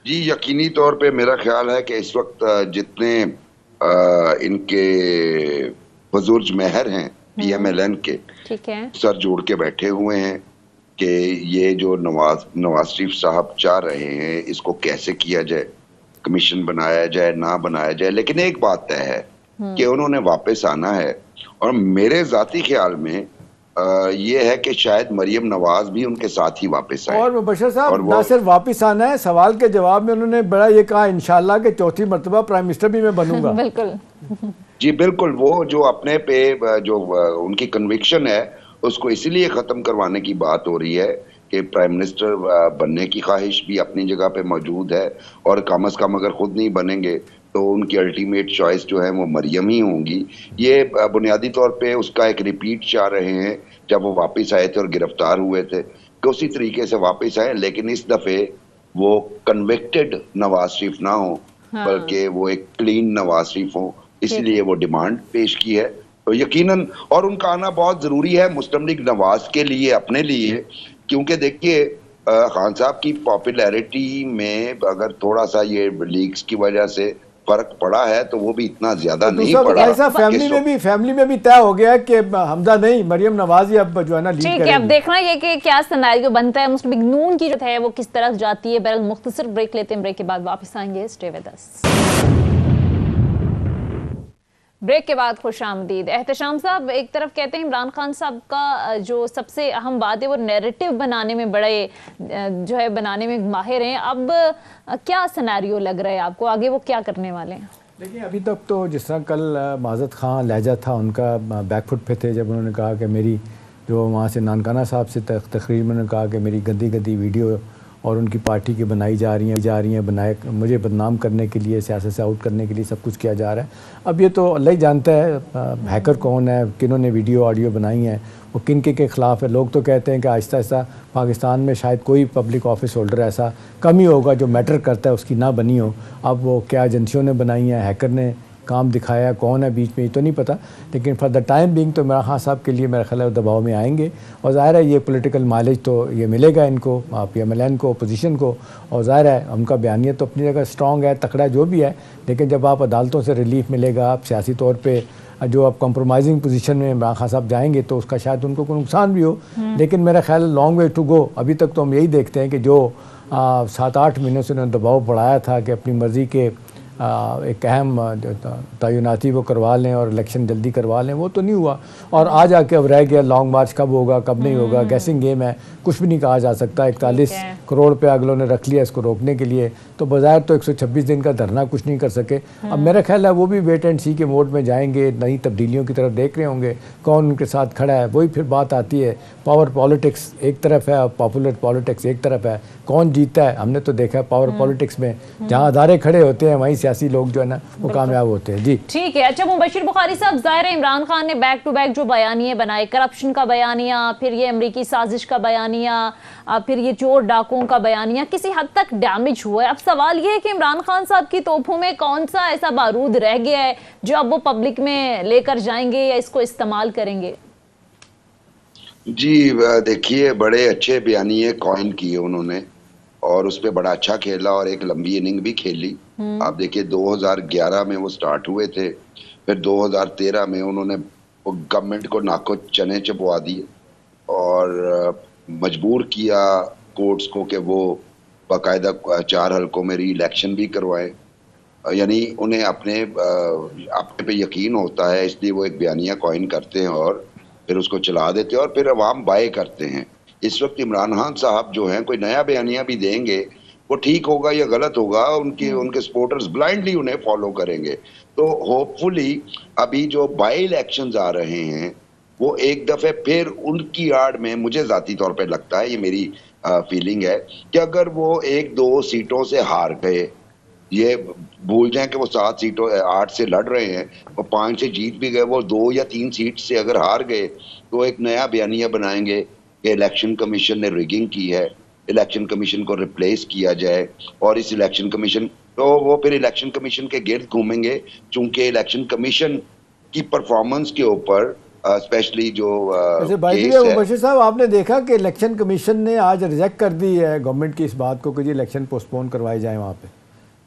[SPEAKER 4] जी यकीनी तौर पर मेरा ख्याल है कि इस वक्त जितने इनके बुजुर्ग महर हैं PMLN के,
[SPEAKER 1] ठीक है,
[SPEAKER 4] सर जोड़ के बैठे हुए हैं कि ये जो नवाज शरीफ साहब चाह रहे हैं इसको कैसे किया जाए। कमीशन बनाया जाए ना बनाया जाए, लेकिन एक बात तय है कि उन्होंने वापस आना है। और मेरे जाती ख्याल में ये है कि शायद मरियम नवाज भी उनके साथ ही वापस आए।
[SPEAKER 2] और मुबशर
[SPEAKER 4] और
[SPEAKER 2] साहब
[SPEAKER 4] वो-
[SPEAKER 2] ना सिर्फ वापस आना है, सवाल के जवाब में उन्होंने बड़ा ये कहा इंशाल्लाह कि चौथी मरतबा प्राइम मिनिस्टर भी मैं बनूंगा।
[SPEAKER 1] बिल्कुल।
[SPEAKER 4] जी बिल्कुल, वो जो अपने पे जो उनकी कन्विक्शन है उसको इसीलिए खत्म करवाने की बात हो रही है कि प्राइम मिनिस्टर बनने की ख्वाहिश भी अपनी जगह पे मौजूद है, और कम से कम अगर खुद नहीं बनेंगे तो उनकी अल्टीमेट चॉइस जो है वो मरियम ही होंगी। ये बुनियादी तौर पे उसका एक रिपीट चाह रहे हैं जब वो वापस आए थे और गिरफ्तार हुए थे कि उसी तरीके से वापस आए, लेकिन इस दफे वो कन्विक्टेड नवाज शरीफ ना हो,
[SPEAKER 1] हाँ।
[SPEAKER 4] बल्कि वो एक क्लीन नवाज शरीफ हो, इसलिए वो डिमांड पेश की है। तो यकीनन, और उनका आना बहुत जरूरी है मुस्लिम लीग नवाज के लिए, अपने लिए, क्योंकि देखिए खान साहब की पॉपुलैरिटी में अगर थोड़ा सा ये लीक्स की वजह से फर्क पड़ा है तो वो भी इतना ज्यादा नहीं
[SPEAKER 2] दूसरा
[SPEAKER 4] पड़ा।
[SPEAKER 2] ऐसा फैमिली में भी तय हो गया है कि हमजा नहीं, मरियम नवाज ही अब जो है ना लीड
[SPEAKER 1] ठीक है, अब देखना ये कि क्या सिनेरियो बनता है, मुस्लिम लीग नून की जो है वो किस तरफ जाती है। बहरहाल मुख्तसर ब्रेक लेते हैं, ब्रेक के बाद वापस आएंगे। Stay with us. ब्रेक के बाद खुश आमदीद। एहतशाम साहब, एक तरफ कहते हैं इमरान खान साहब का जो सबसे अहम बात है वो नैरेटिव बनाने में बड़े जो है बनाने में माहिर हैं। अब क्या सिनेरियो लग रहा है आपको, आगे वो क्या करने वाले हैं?
[SPEAKER 2] देखिए अभी तक तो जिस तरह कल माजद खान लहजा था उनका बैकफुट पे थे जब उन्होंने कहा कि मेरी जो वहाँ से नानकाना साहब से तकरीर में उन्होंने कहा कि मेरी गंदी गंदी वीडियो और उनकी पार्टी की बनाई जा रही हैं बनाए मुझे बदनाम करने के लिए, सियासत से आउट करने के लिए सब कुछ किया जा रहा है। अब ये तो अल्लाह ही जानता है हैकर कौन है, किन्होंने वीडियो ऑडियो बनाई हैं, वो किन के ख़िलाफ़ है। लोग तो कहते हैं कि आहिस्ता आहिस्ता पाकिस्तान में शायद कोई पब्लिक ऑफिस होल्डर ऐसा कम ही होगा जो मैटर करता है उसकी ना बनी हो। अब वो क्या एजेंसियों ने बनाई है, हैकर ने काम दिखाया, कौन है बीच में ये तो नहीं पता, लेकिन फॉर द टाइम बिंग तो इमरान खान साहब के लिए मेरा ख्याल है दबाव में आएंगे। और ज़ाहिर है ये पॉलिटिकल माइलेज तो ये मिलेगा इनको, PMLN को, अपोजिशन को। और ज़ाहिर है उनका बयानिया तो अपनी जगह स्ट्रॉन्ग है, तकड़ा जो भी है, लेकिन जब आप अदालतों से रिलीफ मिलेगा, आप सियासी तौर पर जो आप कंप्रोमाइजिंग पोजीशन में इमरान खान साहब जाएंगे तो उसका शायद उनको कोई नुकसान भी हो। लेकिन मेरा ख्याल लॉन्ग वे टू गो। अभी तक तो हम यही देखते हैं कि जो 7-8 महीनों से उन्होंने दबाव बढ़ाया था कि अपनी मर्ज़ी के एक अहम तैनाती वो करवा लें और इलेक्शन जल्दी करवा लें, वो तो नहीं हुआ। और आज आके अब रह गया लॉन्ग मार्च कब होगा कब नहीं होगा, गैसिंग गेम है, कुछ भी नहीं कहा जा सकता। 41 करोड़ पे अगलों ने रख लिया इसको रोकने के लिए, तो बज़ाहिर तो 126 दिन का धरना कुछ नहीं कर सके। अब मेरा ख्याल है वो भी वेट एंड सी के मोड में जाएंगे, नई तब्दीलियों की तरफ देख रहे होंगे कौन उनके साथ खड़ा है। वही फिर बात आती है, पावर पॉलिटिक्स एक तरफ है, पॉपुलर पॉलिटिक्स एक तरफ है, कौन जीतता है। हमने तो देखा है पावर पॉलिटिक्स में जहाँ अदारे खड़े होते हैं वहीं सियासी लोग जो है ना वो कामयाब होते हैं। जी
[SPEAKER 1] ठीक है। अच्छा मुबशिर बुखारी साहब, ज़ाहिर है इमरान खान ने बैक टू बैक जो बयानिए बनाए, करप्शन का बयानिया, फिर ये अमरीकी साजिश का बयानिया, फिर ये चोर डाकुओं का बयानिया, किसी हद तक डैमेज हुआ है। अब सवाल ये है कि इमरान खान साहब की तोपों में कौन सा ऐसा बारूद रह गया है जो अब वो पब्लिक में लेकर जाएंगे या इसको इस्तेमाल करेंगे?
[SPEAKER 4] जी देखिए, बड़े अच्छे बयानिए कॉइन किए उन्होंने और उस पर बड़ा अच्छा खेला और एक लंबी इनिंग भी खेली। आप देखिए 2011 में वो स्टार्ट हुए थे, फिर 2013 में उन्होंने गवर्नमेंट को नाको चने चबवा दिए और मजबूर किया कोर्ट्स को कि वो बाकायदा 4 हलकों में री इलेक्शन भी करवाएं। यानी उन्हें अपने पे यकीन होता है, इसलिए वो एक बयानिया कॉइन करते हैं और फिर उसको चला देते हैं और फिर अवाम बाय करते हैं। इस वक्त इमरान खान साहब जो हैं कोई नया बयानिया भी देंगे, वो ठीक होगा या गलत होगा, उनके सपोर्टर्स ब्लाइंडली उन्हें फॉलो करेंगे। तो होपफुली अभी जो बाई इलेक्शंस आ रहे हैं वो एक दफे फिर उनकी आड़ में, मुझे जाती तौर पे लगता है, ये मेरी फीलिंग है कि अगर वो 1-2 सीटों से हार गए, ये भूल जाएं कि वो 7 सीटों 8 से लड़ रहे हैं, वो 5 से जीत भी गए, वो 2 या 3 सीट से अगर हार गए तो एक नया बयानिया बनाएंगे कि इलेक्शन कमीशन ने रिगिंग की है, इलेक्शन कमीशन को रिप्लेस किया जाए। और इस इलेक्शन कमीशन तो वो फिर इलेक्शन कमीशन के गिर्द घूमेंगे, चूंकि इलेक्शन कमीशन की परफॉर्मेंस के ऊपर स्पेशली जो
[SPEAKER 2] बशीर साहब, आपने देखा कि इलेक्शन कमीशन ने आज रिजेक्ट कर दी है गवर्नमेंट की इस बात को कि जी इलेक्शन पोस्टपोन करवाए जाए वहाँ पे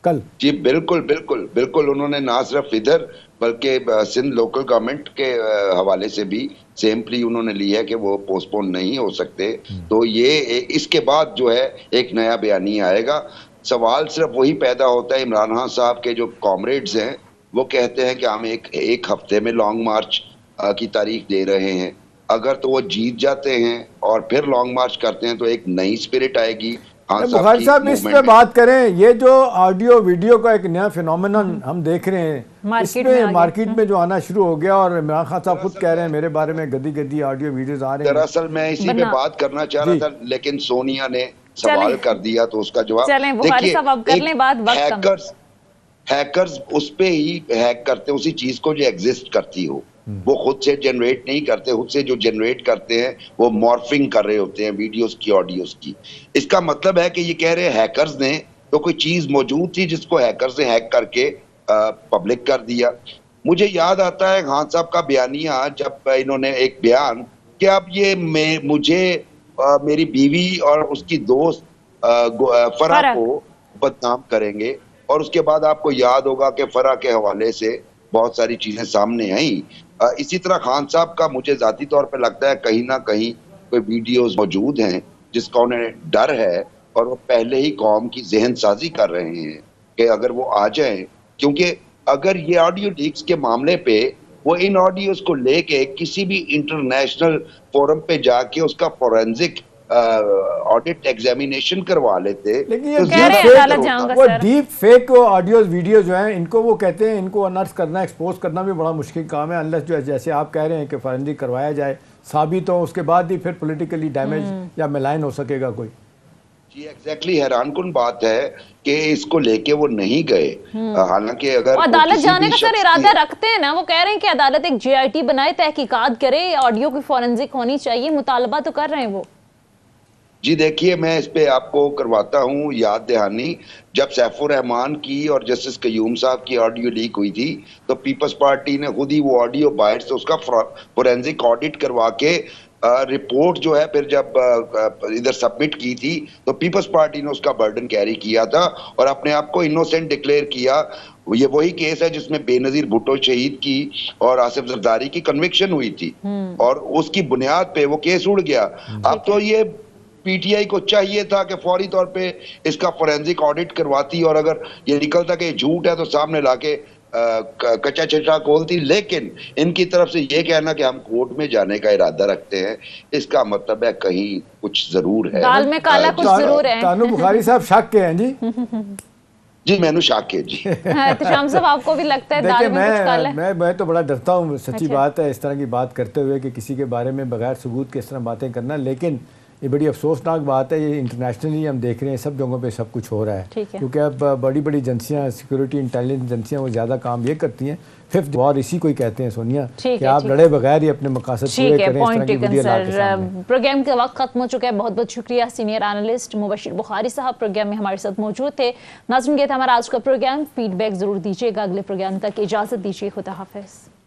[SPEAKER 2] कल।
[SPEAKER 4] जी बिल्कुल बिल्कुल बिल्कुल, उन्होंने ना सिर्फ इधर बल्कि सिंध लोकल गवर्नमेंट के हवाले से भी सेम प्ली उन्होंने ली है कि वो पोस्टपोन नहीं हो सकते। तो ये इसके बाद जो है एक नया बयानी आएगा। सवाल सिर्फ वही पैदा होता है, इमरान खान साहब के जो कॉमरेड्स हैं वो कहते हैं कि हम एक हफ्ते में लॉन्ग मार्च की तारीख दे रहे हैं। अगर तो वो जीत जाते हैं और फिर लॉन्ग मार्च करते हैं तो एक नई स्पिरिट आएगी।
[SPEAKER 2] बुखारी साहब इस पे बात करें, ये जो ऑडियो वीडियो का एक नया फिनोमेनन हम देख रहे हैं, इसमें मार्केट में जो आना शुरू हो गया, और इमरान खान साहब खुद कह रहे हैं मेरे बारे में गदी गदी ऑडियो वीडियोस आ रहे हैं।
[SPEAKER 4] दरअसल मैं इसी पे बात करना चाह रहा था, लेकिन सोनिया ने सवाल कर दिया तो उसका जवाब देखिए, हैकर्स उस पे ही हैक करते हैं, उसी चीज को जो एग्जिस्ट करती हो, वो खुद से जनरेट नहीं करते। खुद से जो जनरेट करते हैं वो मॉर्फिंग कर रहे होते हैं वीडियोस की, ऑडियोस की। इसका मतलब है कि ये कह रहे हैं हैकर्स ने तो कोई चीज मौजूद थी जिसको हैकर्स ने हैक करके पब्लिक कर दिया। मुझे याद आता है खान साहब का बयानिया, जब इन्होंने एक बयान कि अब ये मुझे मेरी बीवी और उसकी दोस्त फरा को बदनाम करेंगे, और उसके बाद आपको याद होगा कि फरा के हवाले से बहुत सारी चीजें सामने आई। इसी तरह खान साहब का मुझे जाती तौर पे लगता है कहीं ना कहीं कोई वीडियोस मौजूद हैं जिसका उन्हें डर है, और वो पहले ही कौम की जहन साजी कर रहे हैं कि अगर वो आ जाएं, क्योंकि अगर ये ऑडियो लीक्स के मामले पे वो इन ऑडियोस को लेके किसी भी इंटरनेशनल फोरम पे जाके उसका फोरेंसिक ऑडिट एग्जामिनेशन करवा लेते,
[SPEAKER 2] लेकिन ये वो डीप फेक ऑडियो वीडियो जो हैं, इनको वो कहते हैं, इनको अनर्थ करना, एक्सपोज करना भी बड़ा मुश्किल काम है, अनलेस जो है जैसे आप कह रहे हैं कि फोरेंसिक करवाया जाए, साबित हो, उसके बाद ही फिर पॉलिटिकली डैमेज या मिलाइन हो सकेगा कोई।
[SPEAKER 4] जी एग्जैक्टली, हैरानकुन बात है कि इसको लेके वो नहीं गए। हालांकि अगर
[SPEAKER 1] अदालत जाने का सर इरादा रखते हैं ना, वो कह रहे हैं कि अदालत एक JIT बनाए, तहकीकात करे, ऑडियो की फोरेंसिक होनी चाहिए, मुतालबा तो कर रहे हैं वो।
[SPEAKER 4] जी देखिए, मैं इस पे आपको करवाता हूँ याद दहानी। जब सैफुर रहमान की और जस्टिस कयूम साहब की ऑडियो लीक हुई थी तो पीपल्स पार्टी ने खुद ही वो ऑडियो बाहर से उसका फोरेंसिक ऑडिट करवा के रिपोर्ट जो है फिर जब इधर सबमिट की थी तो पीपल्स पार्टी ने उसका बर्डन कैरी किया था और अपने आप को इनोसेंट डिक्लेयर किया। ये वही केस है जिसमें बेनजीर भुट्टो शहीद की और आसिफ जरदारी की कन्विक्शन हुई थी और उसकी बुनियाद पे वो केस उड़ गया। अब तो ये PTI को चाहिए था कि फौरी तौर पे इसका फोरेंसिक ऑडिट करवाती और अगर ये निकलता कि झूठ है तो सामने लाके कच्चा चिट्ठा खोलती, लेकिन इनकी तरफ से ये कहना कि हम कोर्ट में जाने का इरादा रखते हैं, इसका मतलब है कहीं कुछ जरूर है, दाल में काला कुछ जरूर है।
[SPEAKER 2] कानू बुखारी साहब शक के हैं जी।
[SPEAKER 4] जी मैंने शक है जी।
[SPEAKER 1] एहतशाम साहब आपको भी लगता है दाल में कुछ काला है?
[SPEAKER 2] मैं तो बड़ा डरता हूँ, सच्ची बात है, इस तरह की बात करते हुए कि किसी के बारे में बगैर सबूत के इस तरह बातें करना। लेकिन ये बड़ी अफसोसनाक बात है, ये इंटरनेशनली हम देख रहे हैं सब जगहों पे सब कुछ हो रहा है, क्योंकि अब बड़ी बड़ी एजेंसियां, सिक्योरिटी इंटेलिजेंस एजेंसियां, वो ज़्यादा काम ये करती हैं। फिफ्थ वॉर इसी को ही कहते हैं सोनिया, कि आप लड़े बगैर ही अपने मकासद पूरे करें। इस तरह की वीडियो लाके सामने।
[SPEAKER 1] प्रोग्राम का वक्त खत्म हो चुका है, बहुत बहुत शुक्रिया सीनियर एनालिस्ट मुबशिर बुखारी साहब प्रोग्राम में हमारे साथ मौजूद थे। नाज़रीन, ये था हमारा आज का प्रोग्राम, फीडबैक जरूर दीजिएगा। अगले प्रोग्राम तक इजाज़त दीजिए, खुदा हाफिज़।